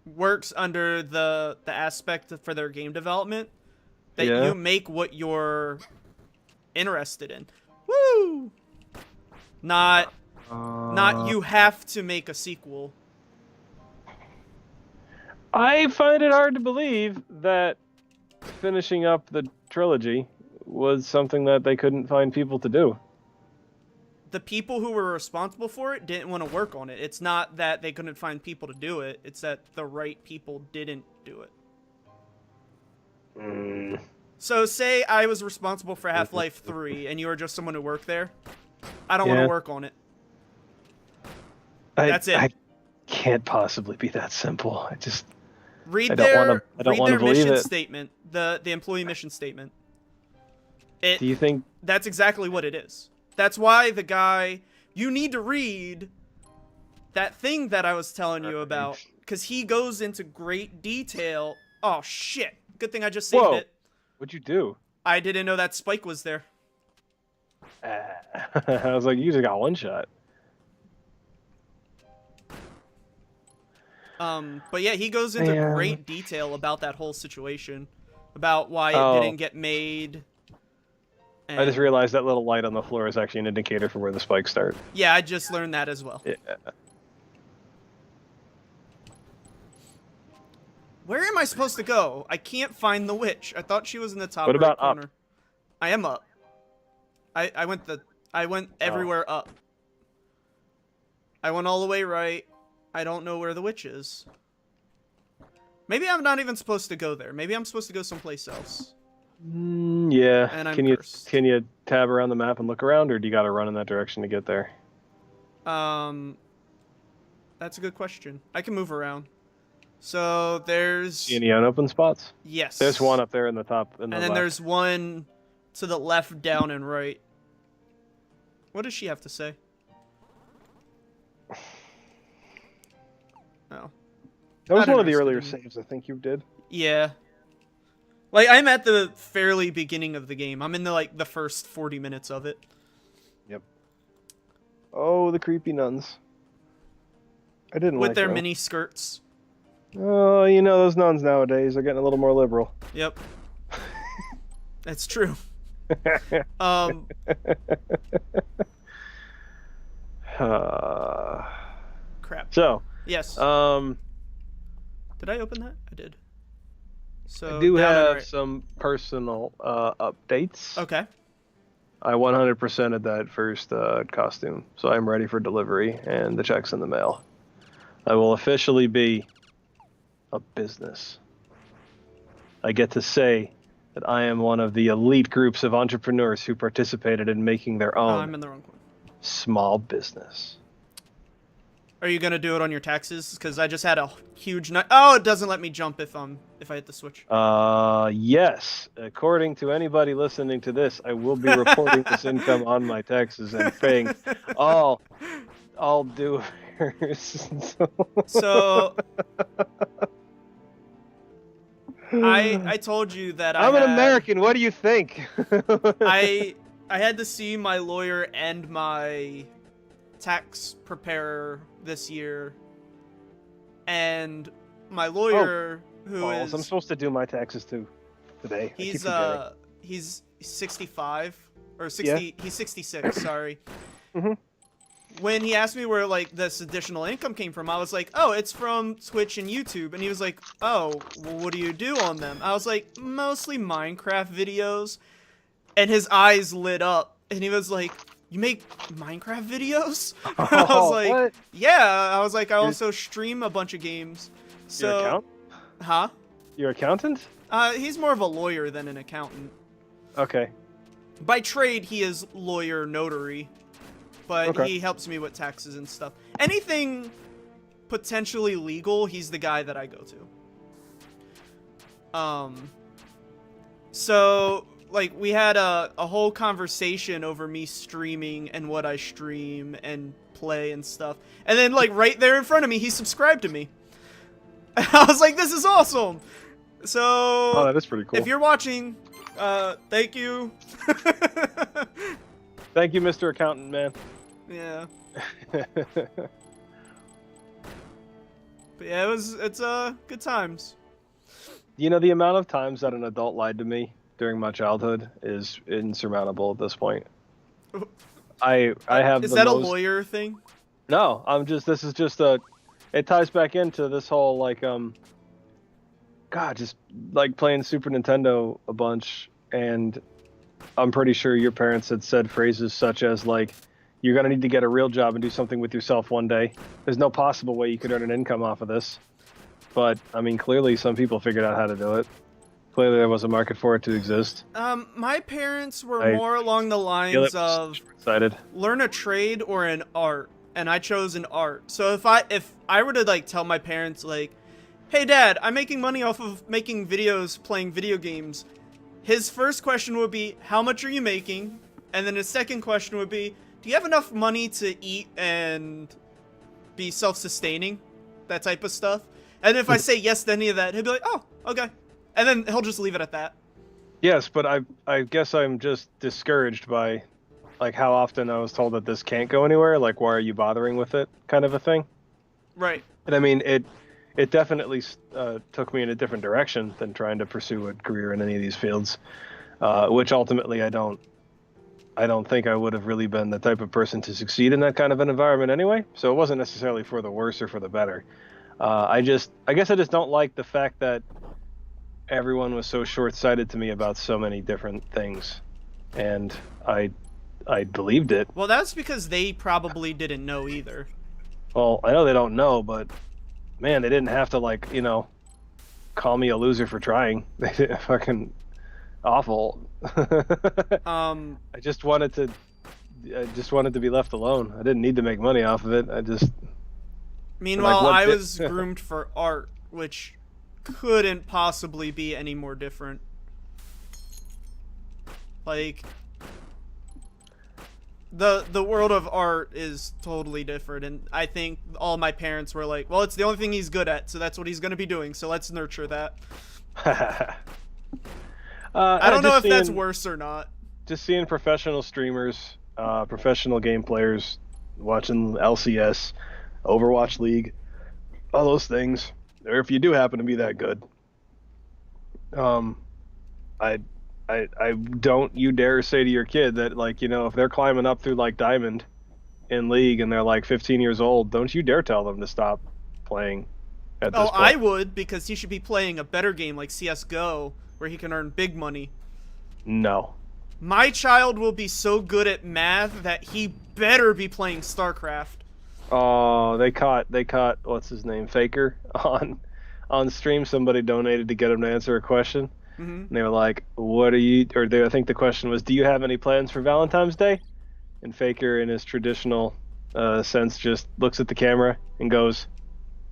works under the aspect for their game development that you make what you're interested in. Woo! Not you have to make a sequel. I find it hard to believe that finishing up the trilogy was something that they couldn't find people to do. The people who were responsible for it didn't want to work on it. It's not that they couldn't find people to do it. It's that the right people didn't do it. So say I was responsible for Half-Life 3 and you were just someone who worked there. I don't want to work on it. That's it. I can't possibly be that simple. Read I their believe mission it. statement, the employee mission statement. Do you think that's exactly what it is? That's why the guy, you need to read that thing that I was telling you about, because he goes into great detail. Oh shit! Good thing I just saved it. What'd you do? I didn't know that Spike was there. I was like, you just got one shot. But yeah, he goes into great detail about that whole situation, about why it didn't get made. I just realized that little light on the floor is actually an indicator for where the spikes start. Yeah, I just learned that as well. Yeah. Where am I supposed to go? I can't find the witch. I thought she was in the top What about right corner. up? I am up. I went everywhere up. I went all the way right. I don't know where the witch is. Maybe I'm not even supposed to go there. Maybe I'm supposed to go someplace else. Yeah. And I'm cursed. Can you tab around the map and look around, or do you got to run in that direction to get there? That's a good question. I can move around. So there's Any unopened spots? Yes. There's one up there in the top. And then there's one to the left, down, and right. What does she have to say? Oh. That was one of the earlier saves I think you did. Yeah. Like, I'm at the fairly beginning of the game. I'm in the first 40 minutes of it. Yep. Oh, the creepy nuns. I didn't like with their them. mini skirts. Oh, you know, those nuns nowadays are getting a little more liberal. Yep. That's true. Crap. So. Yes. Did I open that? I did. So I do have some personal updates. Okay. I 100%ed that first costume, so I'm ready for delivery, and the check's in the mail. I will officially be a business. I get to say that I am one of the elite groups of entrepreneurs who participated in making their own I'm in the wrong one. Small business. Are you gonna do it on your taxes? Because I just had a huge Oh, it doesn't let me jump if I hit the switch. Yes. According to anybody listening to this, I will be reporting this income on my taxes and paying all due. So I told you that I'm an American. What do you think? I had to see my lawyer and my tax preparer this year, and my lawyer I'm supposed to do my taxes too today. He's 65 or 60. Yeah. He's 66. Sorry. Mm-hmm. When he asked me where this additional income came from, I was like, oh, it's from Twitch and YouTube. And he was like, oh, well, what do you do on them? I was like, mostly Minecraft videos. And his eyes lit up, and he was like, you make Minecraft videos? I was like, what? Yeah. I was like, I also stream a bunch of games. So, your accountant? Huh? Your accountant? He's more of a lawyer than an accountant. Okay. By trade, he is lawyer notary. But he helps me with taxes and stuff. Anything potentially legal, he's the guy that I go to. So, we had a whole conversation over me streaming and what I stream and play and stuff. And then, right there in front of me, he subscribed to me. I was like, this is awesome! Oh, So, that is pretty cool. if you're watching, thank you. Thank you, Mr. Accountant, man. Yeah. But yeah, it's good times. You know, the amount of times that an adult lied to me during my childhood is insurmountable at this point. I have Is the that a most... lawyer thing? No, this is just a, it ties back into this whole, like, God, just, like, playing Super Nintendo a bunch, and I'm pretty sure your parents had said phrases such as, like, you're gonna need to get a real job and do something with yourself one day. There's no possible way you could earn an income off of this. But, I mean, clearly some people figured out how to do it. Clearly there was a market for it to exist. My parents were more along the lines of learn a trade or an art, and I chose an art. So if I were to like tell my parents like, "Hey Dad, I'm making money off of making videos playing video games." His first question would be, "How much are you making?" And then his second question would be, "Do you have enough money to eat and be self-sustaining?" That type of stuff. And if I say yes to any of that, he'll be like, "Oh, okay." And then he'll just leave it at that. Yes, but I guess I'm just discouraged by, like, how often I was told that this can't go anywhere. Like, why are you bothering with it, kind of a thing. Right. And I mean, it definitely took me in a different direction than trying to pursue a career in any of these fields, which ultimately I don't think I would have really been the type of person to succeed in that kind of an environment anyway. So it wasn't necessarily for the worse or for the better. I guess I just don't like the fact that everyone was so short-sighted to me about so many different things, and I believed it. Well, that's because they probably didn't know either. Well, I know they don't know, but man, they didn't have to, like, you know, call me a loser for trying. They did fucking awful. I just wanted to be left alone. I didn't need to make money off of it. Meanwhile, I was groomed for art, which couldn't possibly be any more different. Like, the world of art is totally different, and I think all my parents were like, well, it's the only thing he's good at, so that's what he's going to be doing, so let's nurture that. I don't know if that's worse or not. Just seeing professional streamers, professional game players, watching LCS, Overwatch League, all those things, or if you do happen to be that good, I don't you dare say to your kid that, like, you know, if they're climbing up through, like, Diamond in League and they're like 15 years old, don't you dare tell them to stop playing at this point. I would, because he should be playing a better game like CSGO where he can earn big money. No. My child will be so good at math that he better be playing StarCraft. Oh, they caught what's his name, Faker, on stream. Somebody donated to get him to answer a question. Mm-hmm. And they were like, "What are you?" Or I think the question was, "Do you have any plans for Valentine's Day?" And Faker, in his traditional sense, just looks at the camera and goes,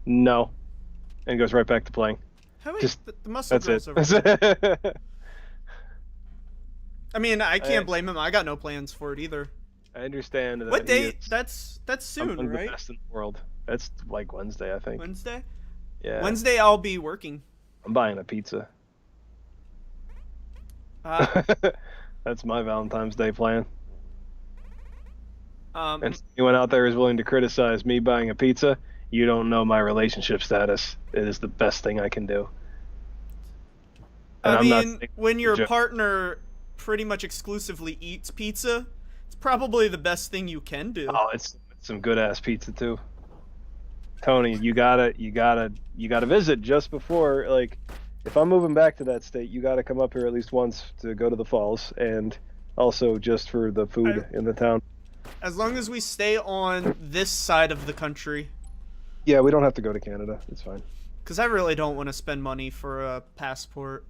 "No," and goes right back to playing. Just the muscle girls over there. I mean, I can't blame him. I got no plans for it either. I understand that. What date? That's soon, right? The best in the world. That's like Wednesday, I think. Wednesday? Yeah. Wednesday I'll be working. I'm buying a pizza. That's my Valentine's Day plan. And anyone out there is willing to criticize me buying a pizza, you don't know my relationship status. It is the best thing I can do. And I mean, when your partner pretty much exclusively eats pizza, it's probably the best thing you can do. Oh, it's some good ass pizza too. Tony, you gotta visit just before, like, if I'm moving back to that state, you gotta come up here at least once to go to the falls, and also just for the food in the town. As long as we stay on this side of the country. Yeah, we don't have to go to Canada. It's fine. Because I really don't want to spend money for a passport.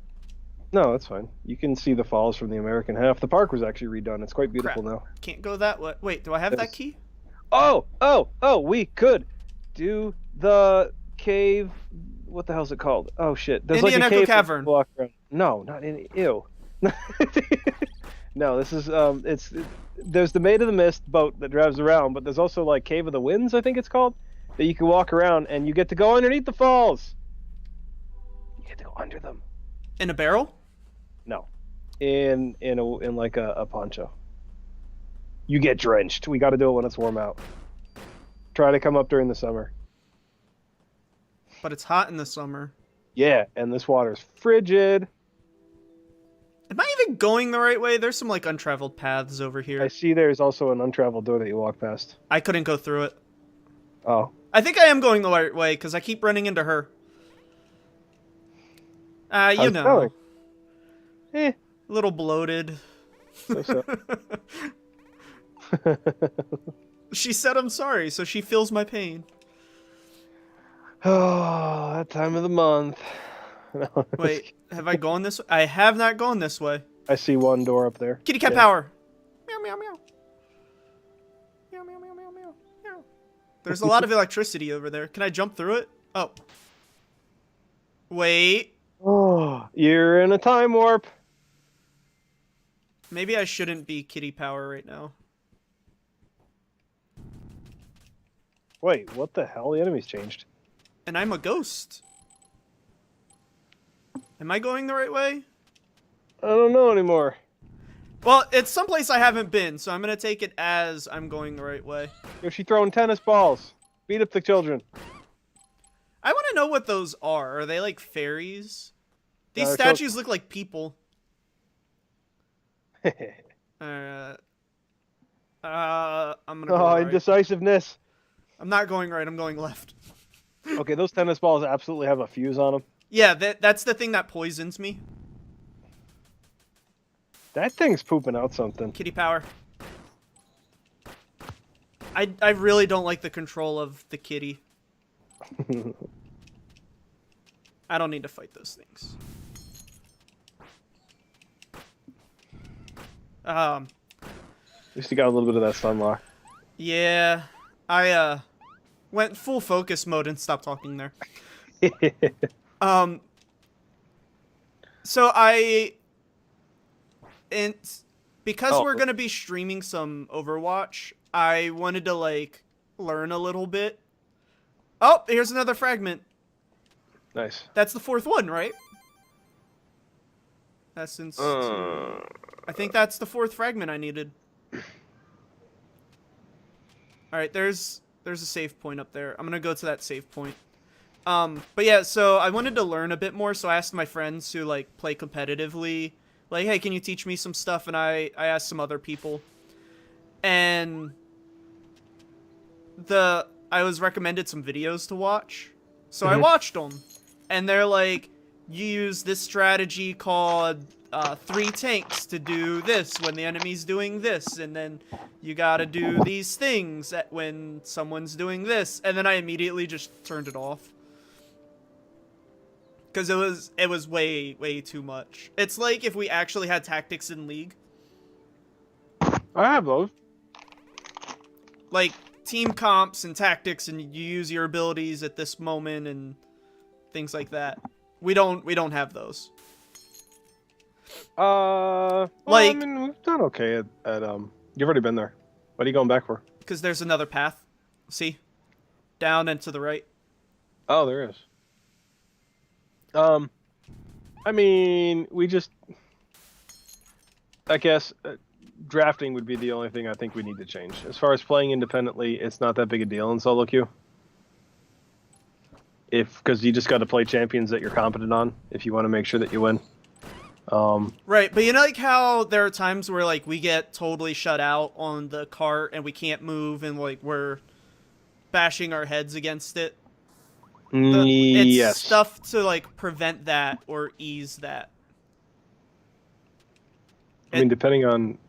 No, that's fine. You can see the falls from the American half. The park was actually redone. It's quite beautiful now. Can't go that way. Wait, do I have that key? Oh, we could do the cave. What the hell's it called? Oh shit! There's Indian like a Echo Cavern. Walk around. No, not in. Ew. No, this is there's the Maid of the Mist boat that drives around, but there's also like Cave of the Winds, I think it's called, that you can walk around and you get to go underneath the falls. You get to go under them. In a barrel? No, in like a poncho. You get drenched. We got to do it when it's warm out. Try to come up during the summer. But it's hot in the summer. Yeah, and this water's frigid. Am I even going the right way? There's some like untraveled paths over here. I see there's also an untraveled door that you walk past. I couldn't go through it. Oh. I think I am going the right way because I keep running into her. You How's it know. going? A little bloated. So. She said I'm sorry, so she feels my pain. Oh, that time of the month. No, Wait, have I gone this way? I have not gone this way. I see one door up there. Kitty cat power. Meow, meow, meow. Meow, meow, meow, meow, meow, meow. There's a lot of electricity over there. Can I jump through it? Oh. Wait. Oh, you're in a time warp. Maybe I shouldn't be kitty power right now. Wait, what the hell? The enemy's changed. And I'm a ghost. Am I going the right way? I don't know anymore. Well, it's someplace I haven't been, so I'm going to take it as I'm going the right way. Yo, she throwing tennis balls. Beat up the children. I want to know what those are. Are they like fairies? These they're statues look like people. I'm going to go right. Indecisiveness. I'm not going right. I'm going left. Okay, those tennis balls absolutely have a fuse on them. Yeah, that's the thing that poisons me. That thing's pooping out something. Kitty power. I really don't like the control of the kitty. I don't need to fight those things. At least you got a little bit of that stun lock. Yeah, I went full focus mode and stopped talking there. So because we're gonna be streaming some Overwatch, I wanted to like learn a little bit. Oh, here's another fragment. Nice. That's the fourth one, right? Essence. I think that's the fourth fragment I needed. Alright, there's a save point up there. I'm gonna go to that save point. But yeah, so I wanted to learn a bit more, so I asked my friends who like play competitively, like, hey, can you teach me some stuff? And I asked some other people. And I was recommended some videos to watch. So I watched them. And they're like, you use this strategy called 3 tanks to do this when the enemy's doing this, and then you gotta do these things when someone's doing this, and then I immediately just turned it off. Because it was way too much. It's like if we actually had tactics in League. I have those. Like team comps and tactics, and you use your abilities at this moment and things like that. We don't have those. Well, like, I mean, we've done okay at you've already been there. What are you going back for? Because there's another path. See? Down and to the right. Oh, there is. I mean, I guess drafting would be the only thing I think we need to change. As far as playing independently, it's not that big a deal in solo queue. Because you just got to play champions that you're competent on if you want to make sure that you win. Right, but you know like how there are times where like we get totally shut out on the cart and we can't move and like we're bashing our heads against it? It's yes. stuff to like prevent that or ease that. I mean, depending on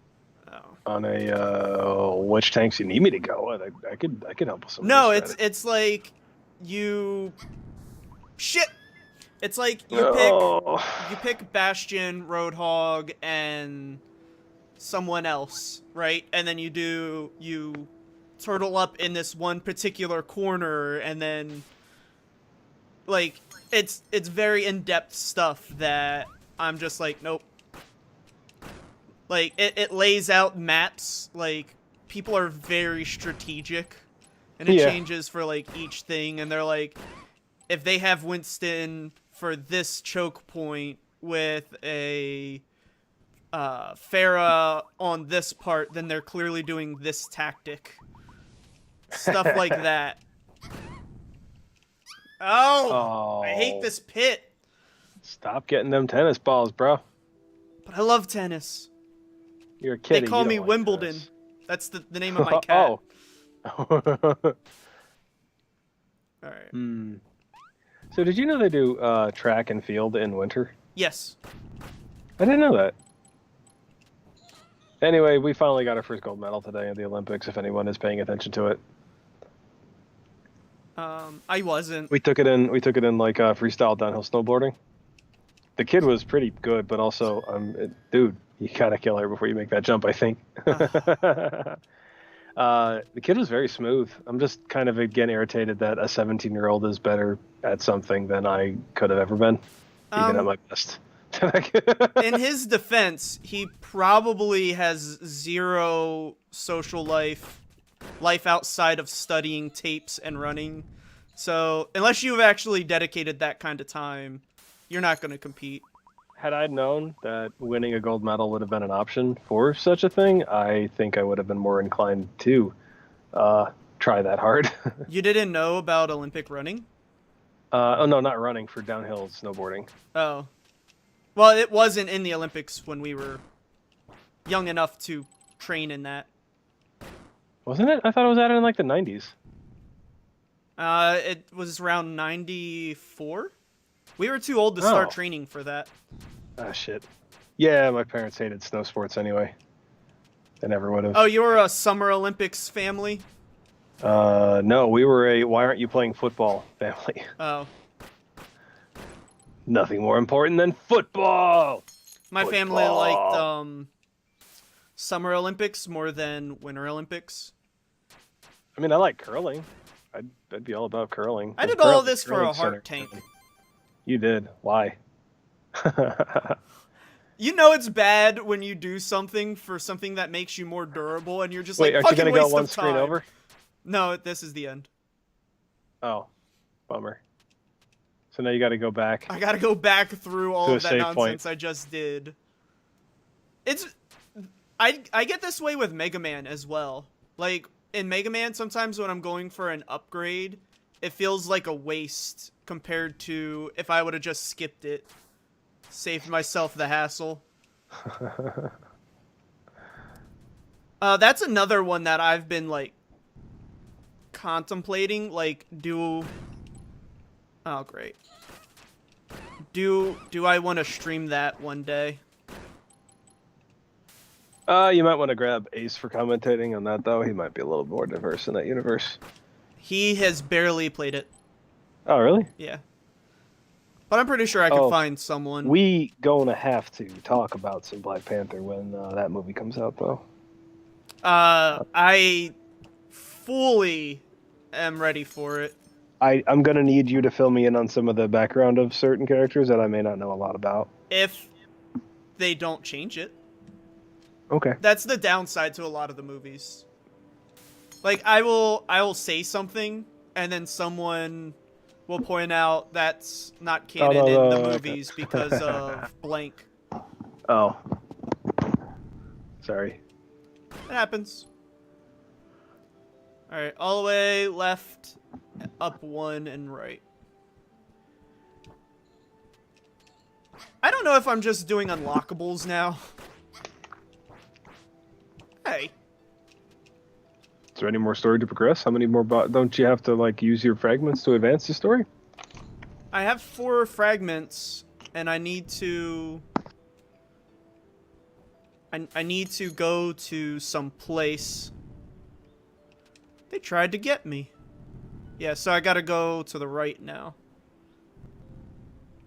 which tanks you need me to go, I could help with some. No, it's like shit. It's like you pick Bastion, Roadhog, and someone else, right? And then you turtle up in this one particular corner, and then like it's very in-depth stuff that I'm just like, nope. Like it lays out maps, like people are very strategic, and it changes for like each thing, and they're like, if they have Winston for this choke point, with a Farah on this part, then they're clearly doing this tactic. Stuff like that. Oh, I hate this pit. Stop getting them tennis balls, bro. But I love tennis. You're a kid. They call me Wimbledon. Tennis. That's the name of my cat. Oh. Alright. So did you know they do track and field in winter? Yes. I didn't know that. Anyway, we finally got our first gold medal today at the Olympics, if anyone is paying attention to it. I wasn't. We took it in like freestyle downhill snowboarding. The kid was pretty good, but also, dude, you gotta kill her before you make that jump, I think. The kid was very smooth. I'm just kind of, again, irritated that a 17-year-old is better at something than I could have ever been, even at my best. In his defense, he probably has zero social life outside of studying tapes and running. So, unless you've actually dedicated that kind of time, you're not going to compete. Had I known that winning a gold medal would have been an option for such a thing, I think I would have been more inclined to try that hard. You didn't know about Olympic running? Oh, no, not running, for downhill snowboarding. Oh. Well, it wasn't in the Olympics when we were young enough to train in that. Wasn't it? I thought it was added in like the 90s. It was around 94? We were too old to start training for that. Ah, shit. Yeah, my parents hated snow sports anyway. They never would have. Oh, you were a Summer Olympics family? No, we were a why aren't you playing football family. Oh. Nothing more important than football! My family liked Summer Olympics more than Winter Olympics. I mean, I like curling. I'd be all about curling. I did all of this for a heart tank. You did. Why? You know it's bad when you do something for something that makes you more durable, and you're just Wait, like, aren't you fucking gonna waste go one of screen time. over? No, this is the end. Oh, bummer. So now you got to go back. I gotta go back through all of that nonsense point. I just did. I get this way with Mega Man as well. Like, in Mega Man, sometimes when I'm going for an upgrade, it feels like a waste compared to if I would have just skipped it. Saved myself the hassle. That's another one that I've been, like, contemplating. Like, oh, great. Do I want to stream that one day? You might want to grab Ace for commentating on that, though. He might be a little more diverse in that universe. He has barely played it. Oh, really? Yeah. But I'm pretty sure I can find someone. We gonna have to talk about some Black Panther when that movie comes out, though. I fully am ready for it. I'm gonna need you to fill me in on some of the background of certain characters that I may not know a lot about. If they don't change it. Okay. That's the downside to a lot of the movies. Like, I will say something, and then someone will point out that's not canon in the movies because of blank. Oh. Sorry. It happens. Alright, all the way left, up one, and right. I don't know if I'm just doing unlockables now. Hey. Is there any more story to progress? How many more don't you have to, like, use your fragments to advance the story? I have 4 fragments, and I need to... I need to go to some place. They tried to get me. Yeah, so I gotta go to the right now.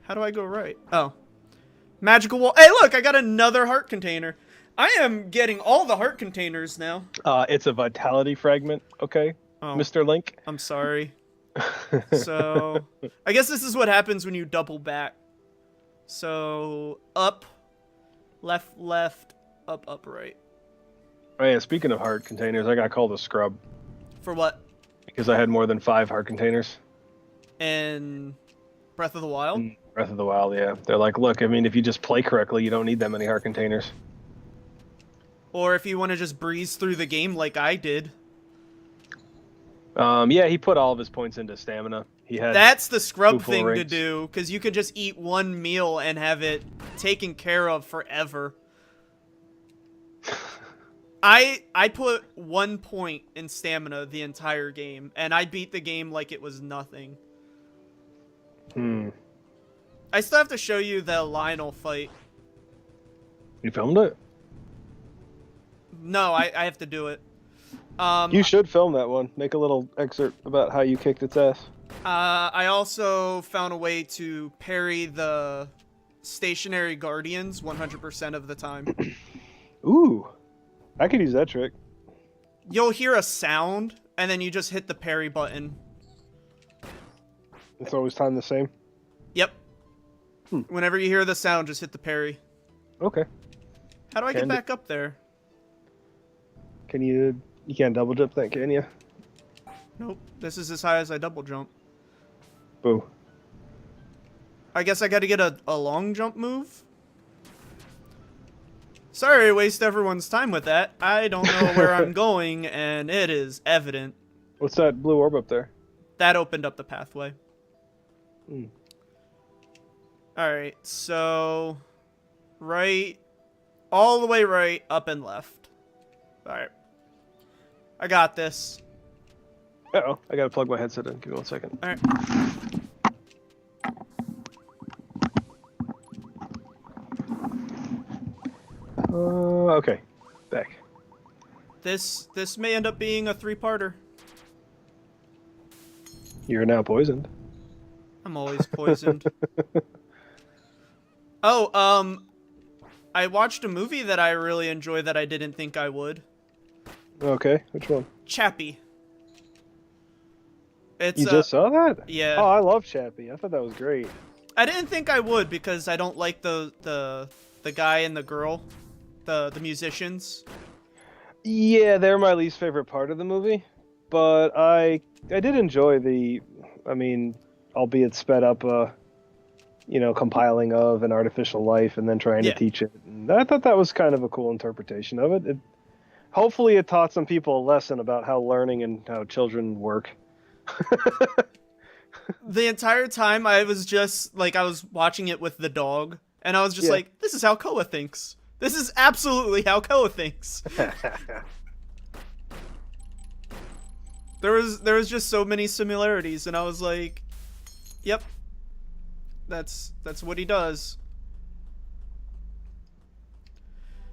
How do I go right? Oh. Magical wall. Hey, look! I got another heart container. I am getting all the heart containers now. It's a vitality fragment, okay, Mr. Link? I'm sorry. So, I guess this is what happens when you double back. So, up, left, up, right. Oh yeah, speaking of heart containers, I got called a scrub. For what? Because I had more than 5 heart containers. In Breath of the Wild? Breath of the Wild, yeah. They're like, look, I mean, if you just play correctly, you don't need that many heart containers. Or if you want to just breeze through the game like I did. Yeah, he put all of his points into stamina. He had That's the scrub 2 full thing to rings. do, because you could just eat one meal and have it taken care of forever. I put 1 point in stamina the entire game, and I beat the game like it was nothing. I still have to show you the Lionel fight. You filmed it? No, I have to do it. You should film that one. Make a little excerpt about how you kicked its ass. I also found a way to parry the stationary guardians 100% of the time. Ooh, I could use that trick. You'll hear a sound, and then you just hit the parry button. It's always timed the same? Yep. Whenever you hear the sound, just hit the parry. Okay. How do I get back up there? Can you can't double jump that, can you? Nope. This is as high as I double jump. Boo. I guess I gotta get a long jump move? Sorry to waste everyone's time with that. I don't know where I'm going, and it is evident. What's that blue orb up there? That opened up the pathway. Alright, so... right... all the way right, up and left. Alright. I got this. Uh-oh, I gotta plug my headset in. Give me 1 second. Alright. Okay. Back. This may end up being a 3-parter. You're now poisoned. I'm always poisoned. Oh, I watched a movie that I really enjoyed that I didn't think I would. Okay, which one? Chappie. It's You just saw that? yeah. Oh, I love Chappie. I thought that was great. I didn't think I would because I don't like the guy and the girl, the musicians. Yeah, they're my least favorite part of the movie, but I did enjoy the, I mean, albeit sped up, compiling of an artificial life and then trying to teach it. And I thought that was kind of a cool interpretation of it. Hopefully it taught some people a lesson about how learning and how children work. The entire time I was just like, I was watching it with the dog, and I was just like, this is how Koa thinks. This is absolutely how Koa thinks. There was just so many similarities, and I was like, yep, that's what he does.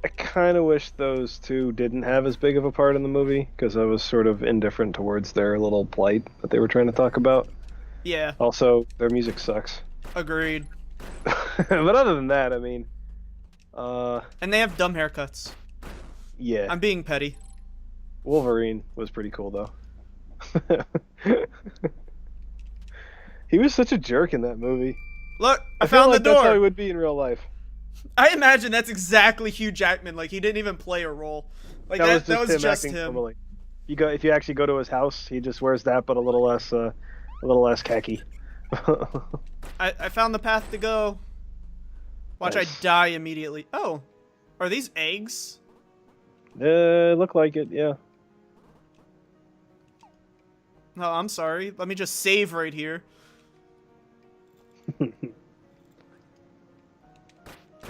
I kind of wish those two didn't have as big of a part in the movie, because I was sort of indifferent towards their little plight that they were trying to talk about. Yeah. Also, their music sucks. Agreed. But other than that, I mean... and they have dumb haircuts. Yeah. I'm being petty. Wolverine was pretty cool, though. He was such a jerk in that movie. Look, I feel found like the door. That's how he would be in real life. I imagine that's exactly Hugh Jackman. Like, he didn't even play a role. Like, that was just him. Normally. If you actually go to his house, he just wears that, but a little less khaki. I found the path to go. Watch, nice. I die immediately. Oh, are these eggs? Look like it, yeah. Oh, I'm sorry. Let me just save right here. Can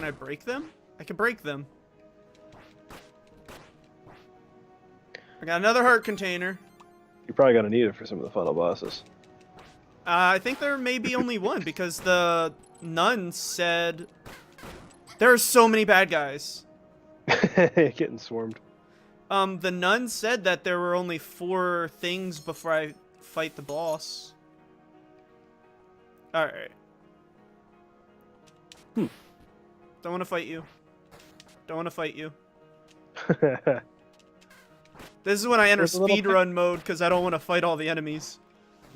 I break them? I can break them. I got another heart container. You're probably gonna need it for some of the final bosses. I think there may be only one, because the nun said there are so many bad guys. Getting swarmed. The nun said that there were only 4 things before I fight the boss. Alright. Don't want to fight you. Don't want to fight you. This is when I enter speedrun mode, because I don't want to fight all the enemies.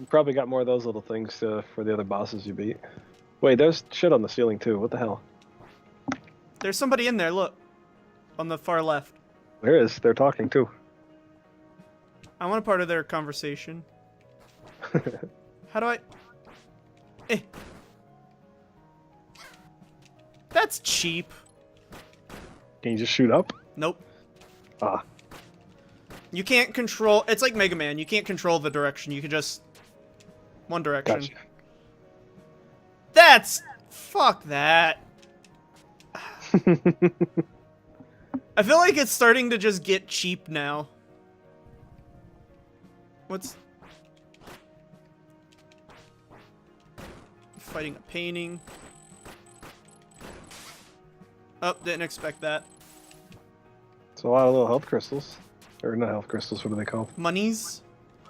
You probably got more of those little things for the other bosses you beat. Wait, there's shit on the ceiling too. What the hell? There's somebody in there, look. On the far left. There is. They're talking too. I want a part of their conversation. How do I... That's cheap. Can you just shoot up? Nope. Ah. You can't control... It's like Mega Man. You can't control the direction. You can just... One direction. Gotcha. That's... Fuck that. I feel like it's starting to just get cheap now. What's... Fighting a painting. Oh, didn't expect that. It's a lot of little health crystals. Or not health crystals, what are they called? Monies?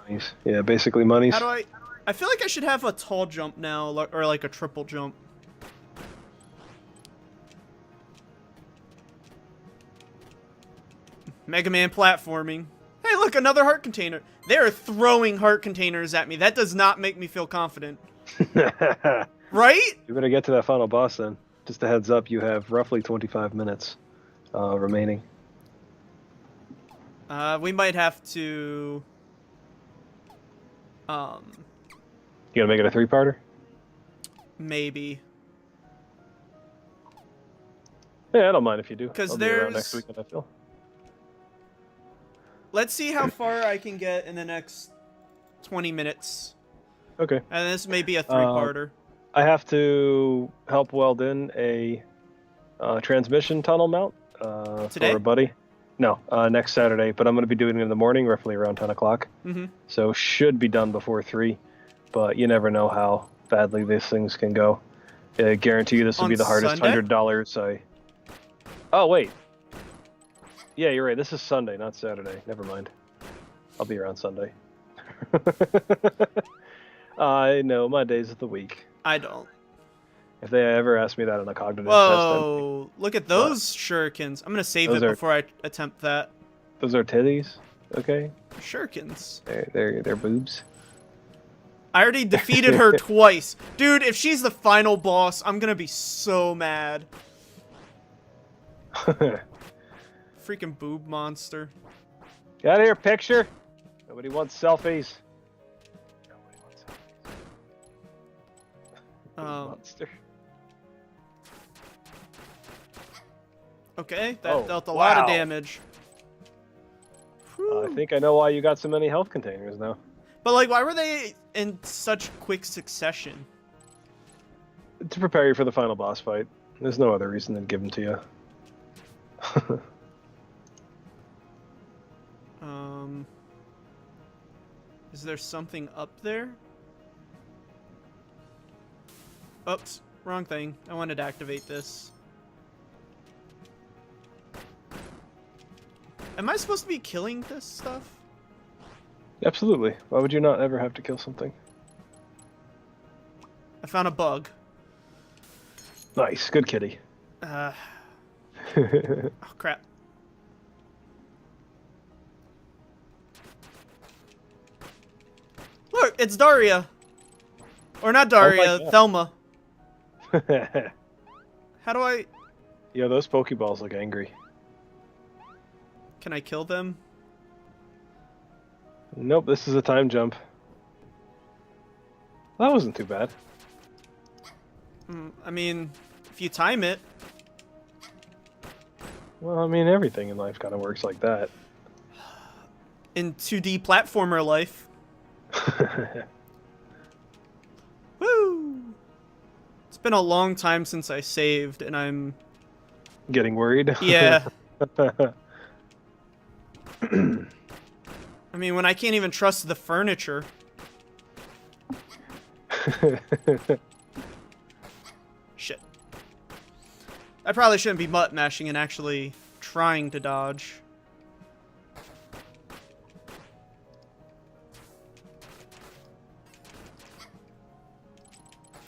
Monies. Yeah, basically monies. How do I feel like I should have a tall jump now, or like a triple jump. Mega Man platforming. Hey, look, another heart container. They're throwing heart containers at me. That does not make me feel confident. Right? You better get to that final boss then. Just a heads up, you have roughly 25 minutes remaining. We might have to... You gonna make it a 3-parter? Maybe. Yeah, I don't mind if you do. Because I'll be around there's... next weekend, I feel. Let's see how far I can get in the next 20 minutes. Okay. And this may be a 3-parter. I have to help weld in a transmission tunnel mount Today? for a buddy. No, next Saturday, but I'm going to be doing it in the morning, roughly around 10 o'clock. Mm-hmm. So should be done before 3, but you never know how badly these things can go. I guarantee you this will On be the hardest Sunday? $100 I... Oh, wait. Yeah, you're right. This is Sunday, not Saturday. Never mind. I'll be around Sunday. I know my days of the week. I don't. If they ever ask me that on a cognitive Whoa! Look at those shurikens. I'm gonna save Those it are- before I attempt that. test, those are titties, okay? Shurikens. They're boobs. I already defeated her twice. Dude, if she's the final boss, I'm gonna be so mad. Freaking boob monster. Get out of here, picture! Nobody wants selfies. Nobody wants selfies. Monster. Okay, that Oh, dealt a lot of wow. damage. I think I know why you got so many health containers now. But like, why were they in such quick succession? To prepare you for the final boss fight. There's no other reason than give them to you. Is there something up there? Oops, wrong thing. I wanted to activate this. Am I supposed to be killing this stuff? Absolutely. Why would you not ever have to kill something? I found a bug. Nice. Good kitty. Oh, crap. Look, it's Daria. Or not Daria, God. Thelma. How do I... Yeah, those Pokeballs look angry. Can I kill them? Nope, this is a time jump. That wasn't too bad. I mean, if you time it. Well, I mean, everything in life kind of works like that. In 2D platformer life. Woo! It's been a long time since I saved, and I'm... Getting worried? Yeah. I mean, when I can't even trust the furniture. Shit. I probably shouldn't be butt mashing and actually trying to dodge.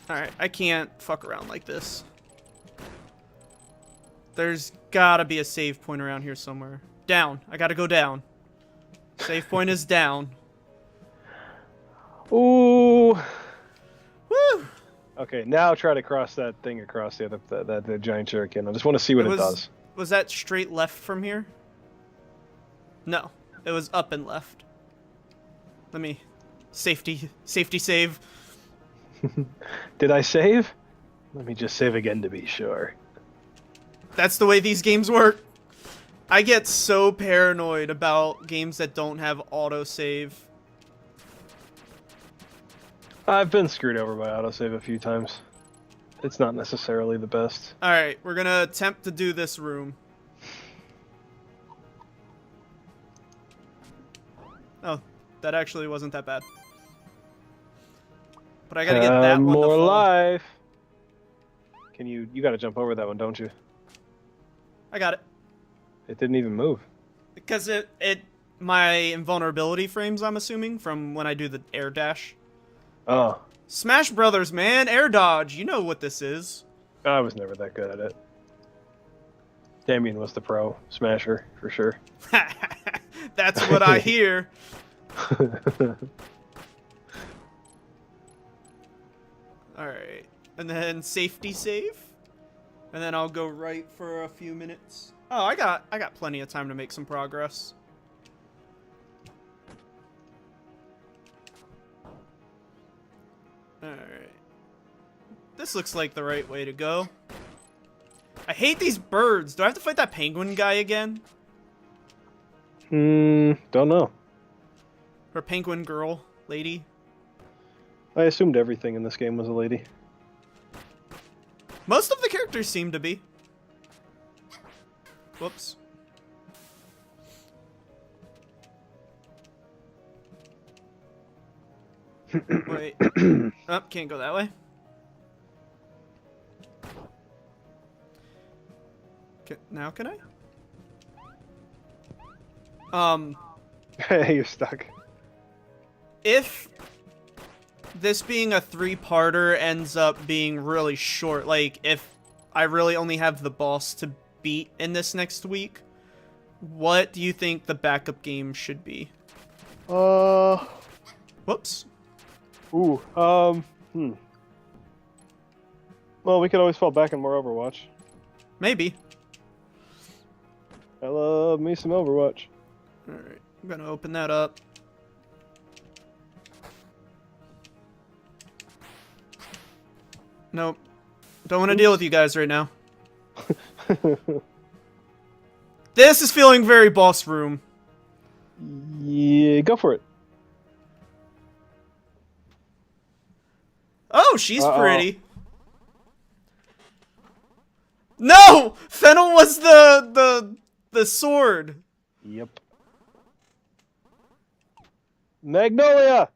Alright, I can't fuck around like this. There's gotta be a save point around here somewhere. Down. I gotta go down. Save point is down. Ooh. Woo! Okay, now try to cross that thing across the giant shuriken. I just want to see what it does. Was that straight left from here? No. It was up and left. Let me... Safety save. Did I save? Let me just save again to be sure. That's the way these games work. I get so paranoid about games that don't have autosave. I've been screwed over by autosave a few times. It's not necessarily the best. Alright, we're gonna attempt to do this room. Oh, that actually wasn't that bad. But I gotta get that one to more fall. life. Can you gotta jump over that one, don't you? I got it. It didn't even move. Because my invulnerability frames, I'm assuming, from when I do the air dash. Oh. Smash Brothers, man, air dodge, you know what this is. I was never that good at it. Damien was the pro smasher, for sure. That's what I hear. Alright. And then safety save. And then I'll go right for a few minutes. Oh, I got plenty of time to make some progress. Alright. This looks like the right way to go. I hate these birds. Do I have to fight that penguin guy again? Don't know. Or penguin girl, lady? I assumed everything in this game was a lady. Most of the characters seem to be. Whoops. Wait. Oh, can't go that way. Now can I? You're stuck. If this being a 3-parter ends up being really short, like if I really only have the boss to beat in this next week, what do you think the backup game should be? Whoops. Ooh, Well, we could always fall back on more Overwatch. Maybe. I love me some Overwatch. Alright, I'm gonna open that up. Nope. Don't want to deal with you guys right now. This is feeling very boss room. Yeah, go for it. Oh, she's pretty. No! Fennel was the sword. Yep. Magnolia!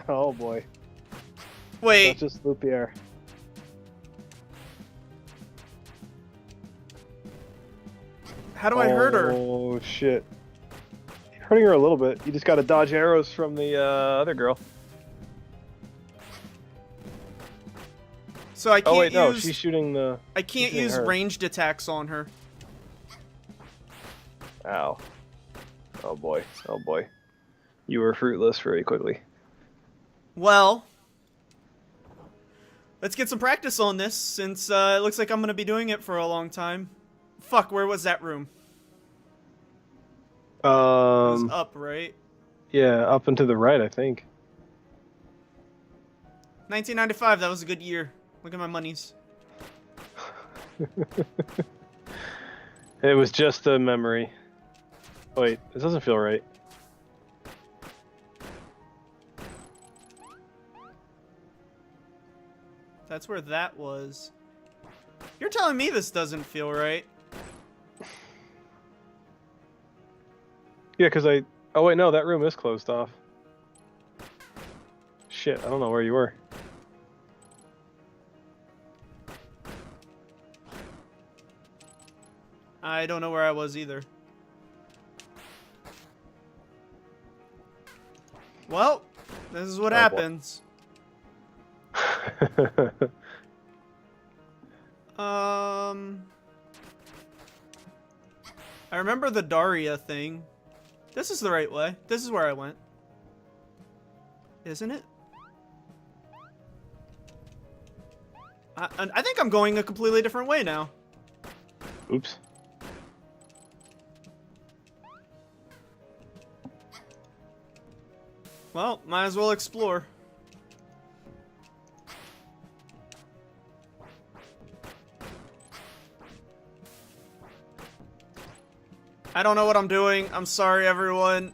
Oh boy. Wait. That's just Loopier. How do I hurt her? Oh shit. You're hurting her a little bit. You just gotta dodge arrows from the other girl. So I can't Oh wait, no, use, she's shooting the... I can't use ranged attacks on her. Ow. Oh boy, oh boy. You were fruitless very quickly. Well, let's get some practice on this, since it looks like I'm going to be doing it for a long time. Fuck, where was that room? It was up, right? Yeah, up and to the right, I think. 1995, that was a good year. Look at my monies. It was just a memory. Wait, this doesn't feel right. That's where that was. You're telling me this doesn't feel right. Yeah, because I... Oh wait, no, that room is closed off. Shit, I don't know where you were. I don't know where I was either. Well, this is what happens. I remember the Daria thing. This is the right way. This is where I went. Isn't it? I think I'm going a completely different way now. Oops. Well, might as well explore. I don't know what I'm doing. I'm sorry, everyone.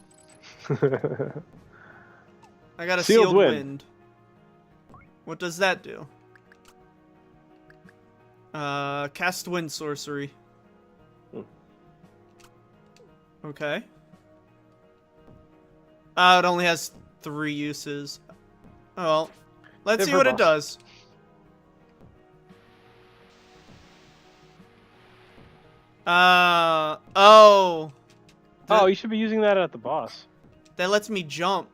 I got a sealed wind. What does that do? Cast wind sorcery. Okay. It only has 3 uses. Oh, well, let's see what it does. Oh. Oh, you should be using that at the boss. That lets me jump.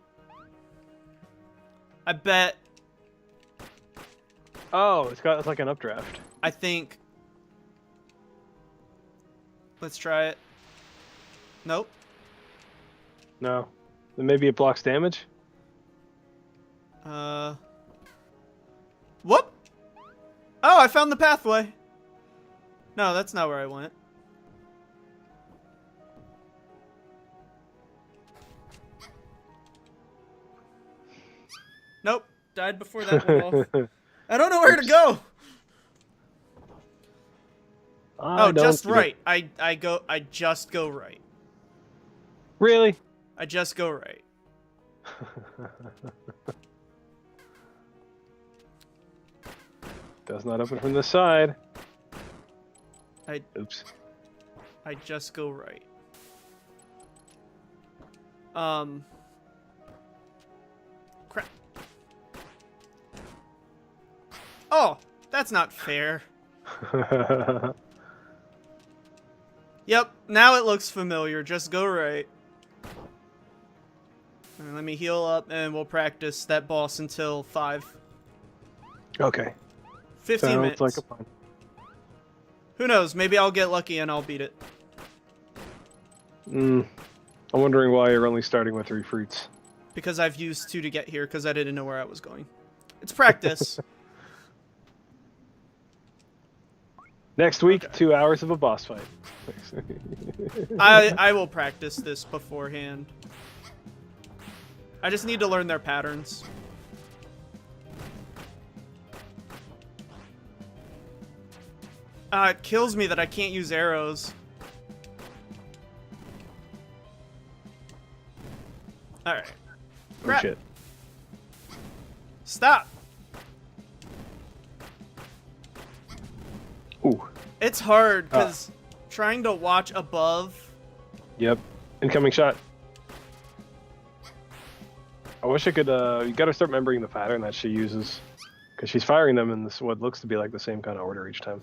I bet. Oh, it's like an updraft. I think. Let's try it. Nope. No. Then maybe it blocks damage? Whoop! Oh, I found the pathway. No, that's not where I went. Nope. Died before that went off. I don't know where to go. Oh, just right. I just go right. Really? I just go right. Does not open from the side. Oops. I just go right. Crap. Oh, that's not fair. Yep, now it looks familiar. Just go right. And let me heal up, and we'll practice that boss until 5. Okay. 15 minutes. Sounds like a plan. Who knows? Maybe I'll get lucky and I'll beat it. I'm wondering why you're only starting with 3 fruits. Because I've used 2 to get here, because I didn't know where I was going. It's practice. Next week, 2 hours of a boss fight. I will practice this beforehand. I just need to learn their patterns. It kills me that I can't use arrows. Alright. Oh shit. Stop! Ooh. It's hard, because trying to watch above... Yep. Incoming shot. I wish I could, you gotta start remembering the pattern that she uses. Because she's firing them in this, what looks to be like the same kind of order each time.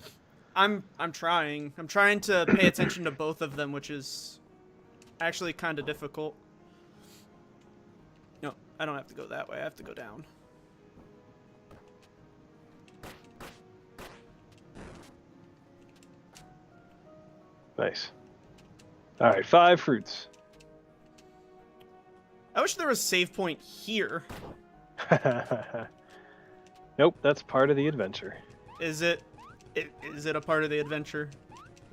I'm trying. I'm trying to pay attention to both of them, which is actually kind of difficult. No, I don't have to go that way. I have to go down. Nice. Alright, 5 fruits. I wish there was a save point here. Nope, that's part of the adventure. Is it? Is it a part of the adventure?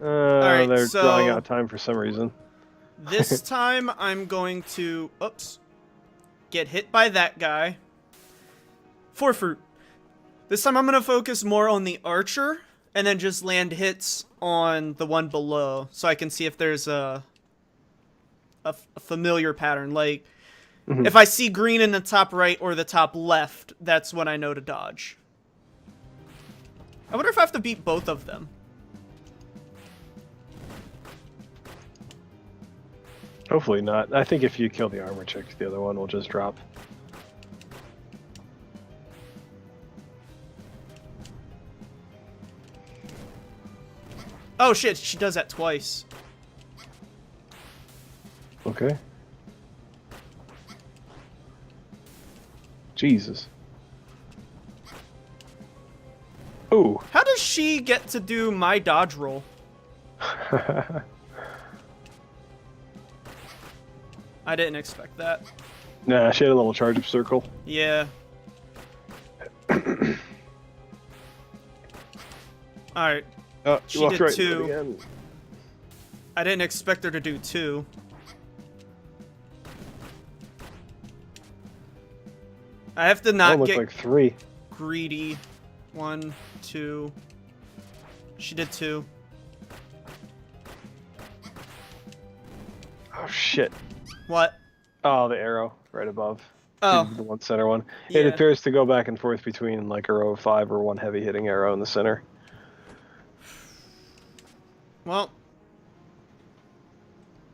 Alright, they're drawing out time for some reason. This time I'm going to... Oops. Get hit by that guy. 4 fruit. This time I'm going to focus more on the archer and then just land hits on the one below so I can see if there's a familiar pattern. Like, if I see green in the top right or the top left, that's when I know to dodge. I wonder if I have to beat both of them. Hopefully not. I think if you kill the armor chick, the other one will just drop. Oh shit, she does that twice. Okay. Jesus. Ooh. How does she get to do my dodge roll? I didn't expect that. Nah, she had a little charge of circle. Yeah. Alright. She did right 2. again. I didn't expect her to do 2. I have to not get like 3. greedy. 1, 2. She did 2. Oh shit. What? Oh, the arrow right above. Oh. The one center one. It Yeah. appears to go back and forth between like a row of 5 or one heavy hitting arrow in the center. Well,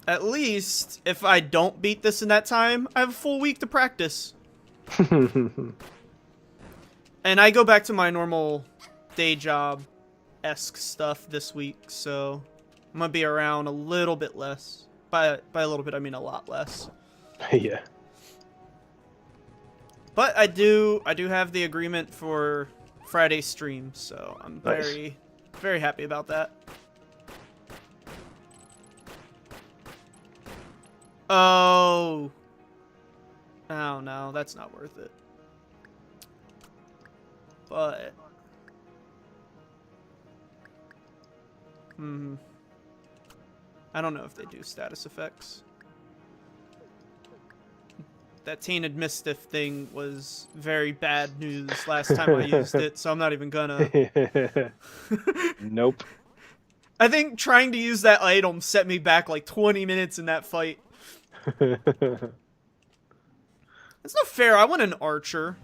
at least if I don't beat this in that time, I have a full week to practice. And I go back to my normal day job-esque stuff this week, so I'm gonna be around a little bit less. By a little bit, I mean a lot less. Yeah. But I do have the agreement for Friday stream, so I'm Nice. very happy about that. Oh. Oh no, that's not worth it. But I don't know if they do status effects. That Tainted Mistiff thing was very bad news last time I used it, so I'm not even gonna. Nope. I think trying to use that item set me back like 20 minutes in that fight. That's not fair. I want an archer.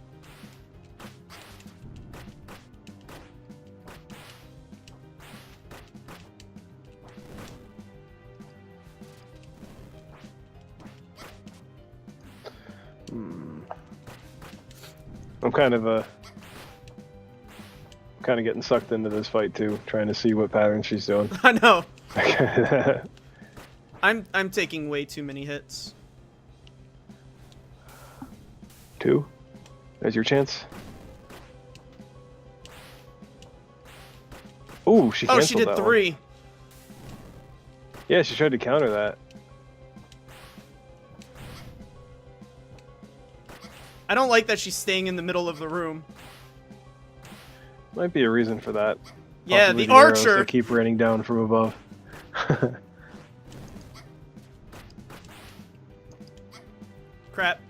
I'm kind of getting sucked into this fight too, trying to see what pattern she's doing. I know. I'm taking way too many hits. 2. There's your chance. Ooh, she canceled Oh, she did that 3. one. Yeah, she tried to counter that. I don't like that she's staying in the middle of the room. Might be a reason for that. Yeah, Possibly the arrows archer. that keep raining down from above. Crap.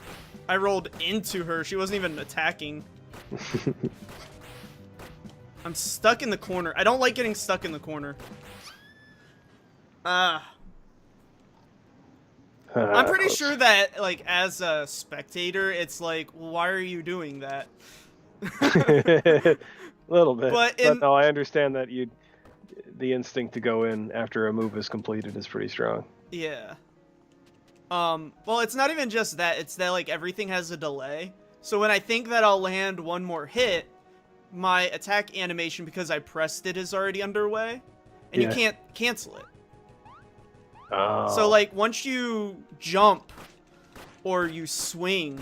I rolled into her. She wasn't even attacking. I'm stuck in the corner. I don't like getting stuck in the corner. I'm pretty Close. sure that, like, as a spectator, it's like, why are you doing that? A little bit. But No, I understand that the instinct to go in after a move is completed is pretty strong. Yeah. Well, it's not even just that. It's that, like, everything has a delay. So when I think that I'll land one more hit, my attack animation, because I pressed it, is already underway. And Yeah. you can't cancel it. Oh. So, like, once you jump or you swing,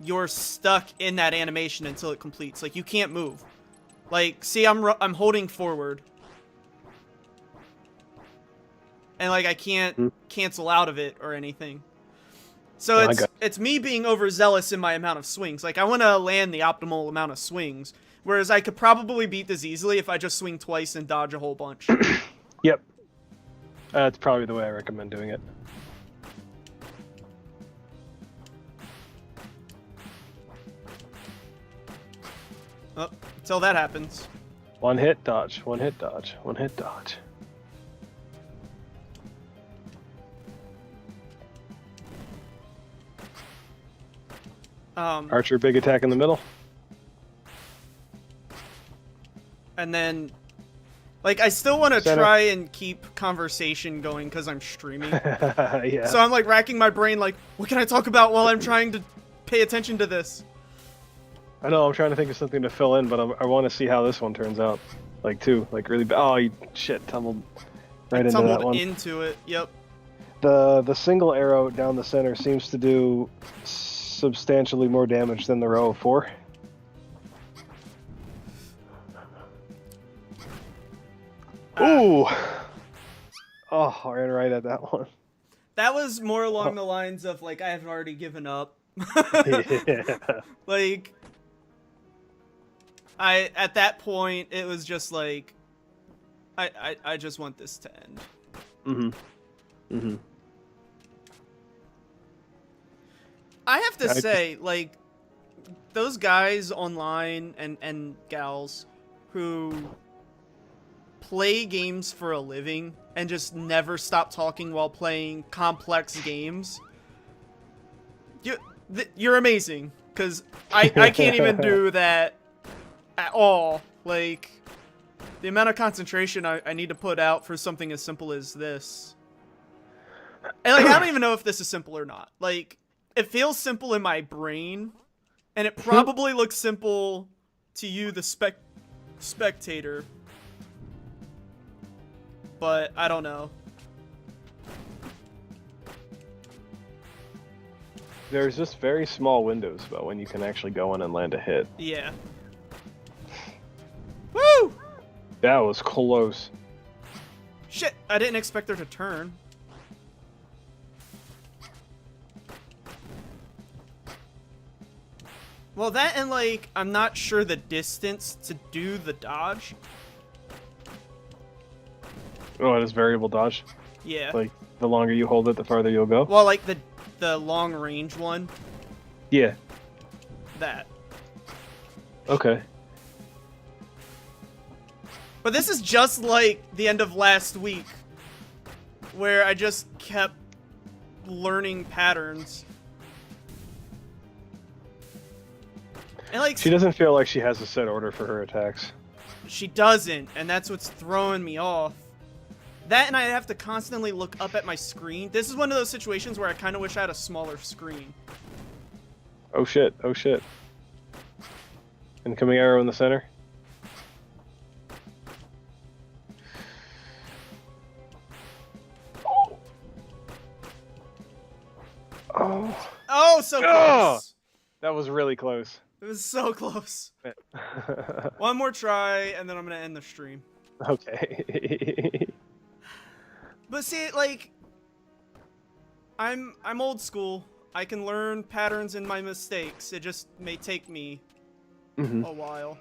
you're stuck in that animation until it completes. Like, you can't move. Like, see, I'm holding forward. And, like, I can't cancel out of it or anything. So it's me being overzealous in my amount of swings. Like, I want to land the optimal amount of swings. Whereas I could probably beat this easily if I just swing twice and dodge a whole bunch. Yep. That's probably the way I recommend doing it. Oh, until that happens. One hit dodge, one hit dodge, one hit dodge. Archer, big attack in the middle. And then, like, I still want to try and keep conversation going because I'm streaming. Yeah. So I'm, like, racking my brain, like, what can I talk about while I'm trying to pay attention to this? I know, I'm trying to think of something to fill in, but I want to see how this one turns out. Like, too. Like, really bad. Oh, shit, tumbled right into that one. Tumbled into it, yep. The single arrow down the center seems to do substantially more damage than the row of 4. Ooh! Oh, I ran right at that one. That was more along the lines of, like, I have already given up. Yeah. Like, at that point, it was just like, I just want this to end. Mm-hmm. Mm-hmm. I have to say, like, those guys online and gals who play games for a living and just never stop talking while playing complex games, you're amazing. Because I can't even do that at all. Like, the amount of concentration I need to put out for something as simple as this. And, like, I don't even know if this is simple or not. Like, it feels simple in my brain, and it probably looks simple to you, the spectator. But I don't know. There's just very small windows about when you can actually go in and land a hit. Yeah. Woo! That was close. Shit, I didn't expect her to turn. Well, that and, like, I'm not sure the distance to do the dodge. Oh, it is variable dodge. Yeah. Like, the longer you hold it, the farther you'll go? Well, like, the long range one. Yeah. That. Okay. But this is just like the end of last week, where I just kept learning patterns. And, like, she doesn't feel like she has a set order for her attacks. She doesn't, and that's what's throwing me off. That, and I have to constantly look up at my screen. This is one of those situations where I kind of wish I had a smaller screen. Oh shit, oh shit. Incoming arrow in the center. Oh. Oh, so close. Oh! That was really close. It was so close. One more try, and then I'm gonna end the stream. Okay. But see, like, I'm old school. I can learn patterns in my mistakes. It just may take me a while.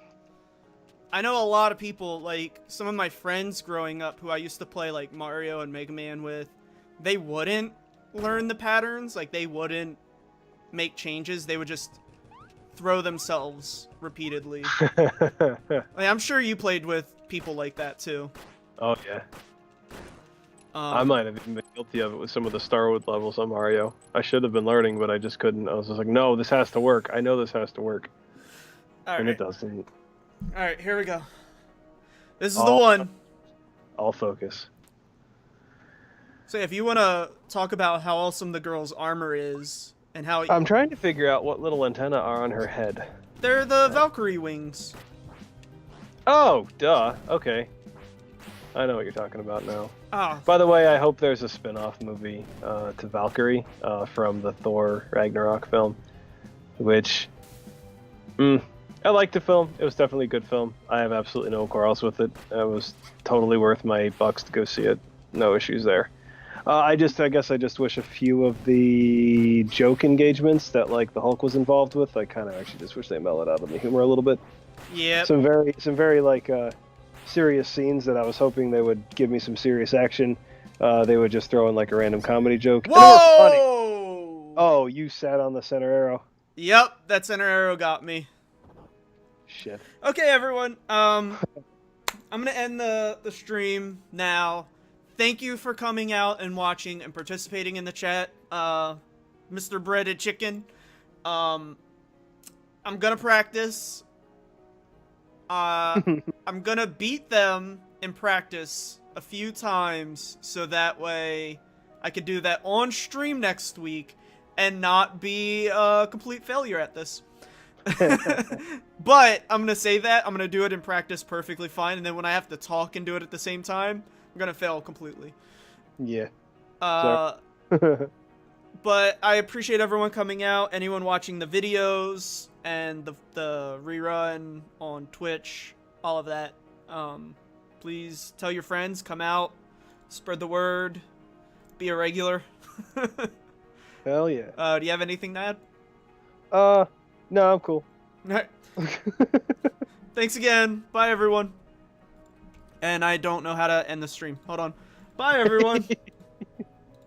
I know a lot of people, like, some of my friends growing up who I used to play, like, Mario and Mega Man with, they wouldn't learn the patterns. Like, they wouldn't make changes. They would just throw themselves repeatedly. Like, I'm sure you played with people like that, too. Oh, yeah. I might have even been guilty of it with some of the Starwood levels on Mario. I should have been learning, but I just couldn't. I was just like, no, this has to work. I know this has to work. And it doesn't. Alright, here we go. This is the one. I'll focus. So if you want to talk about how awesome the girl's armor is, and how... I'm trying to figure out what little antenna are on her head. They're the Valkyrie wings. Oh, duh. Okay. I know what you're talking about now. Ah. By the way, I hope there's a spin-off movie to Valkyrie from the Thor Ragnarok film, which I liked the film. It was definitely a good film. I have absolutely no quarrels with it. It was totally worth my bucks to go see it. No issues there. I guess I just wish a few of the joke engagements that like the Hulk was involved with. I kind of actually just wish they mellowed out on the humor a little bit. Yeah. Some very like serious scenes that I was hoping they would give me some serious action. They would just throw in like a random comedy joke. Whoa! Funny. Oh, you sat on the center arrow. Yep, that center arrow got me. Shit. Okay, everyone. I'm gonna end the stream now. Thank you for coming out and watching and participating in the chat, Mr. Breaded Chicken. I'm gonna practice. I'm gonna beat them in practice a few times so that way I could do that on stream next week and not be a complete failure at this. But I'm gonna say that I'm gonna do it in practice perfectly fine, and then when I have to talk and do it at the same time, I'm gonna fail completely. Yeah. But I appreciate everyone coming out, anyone watching the videos and the rerun on Twitch, all of that. Please tell your friends, come out, spread the word, be a regular. Hell yeah. Do you have anything to add? No, I'm cool. Alright. Thanks again. Bye, everyone. And I don't know how to end the stream. Hold on. Bye, everyone.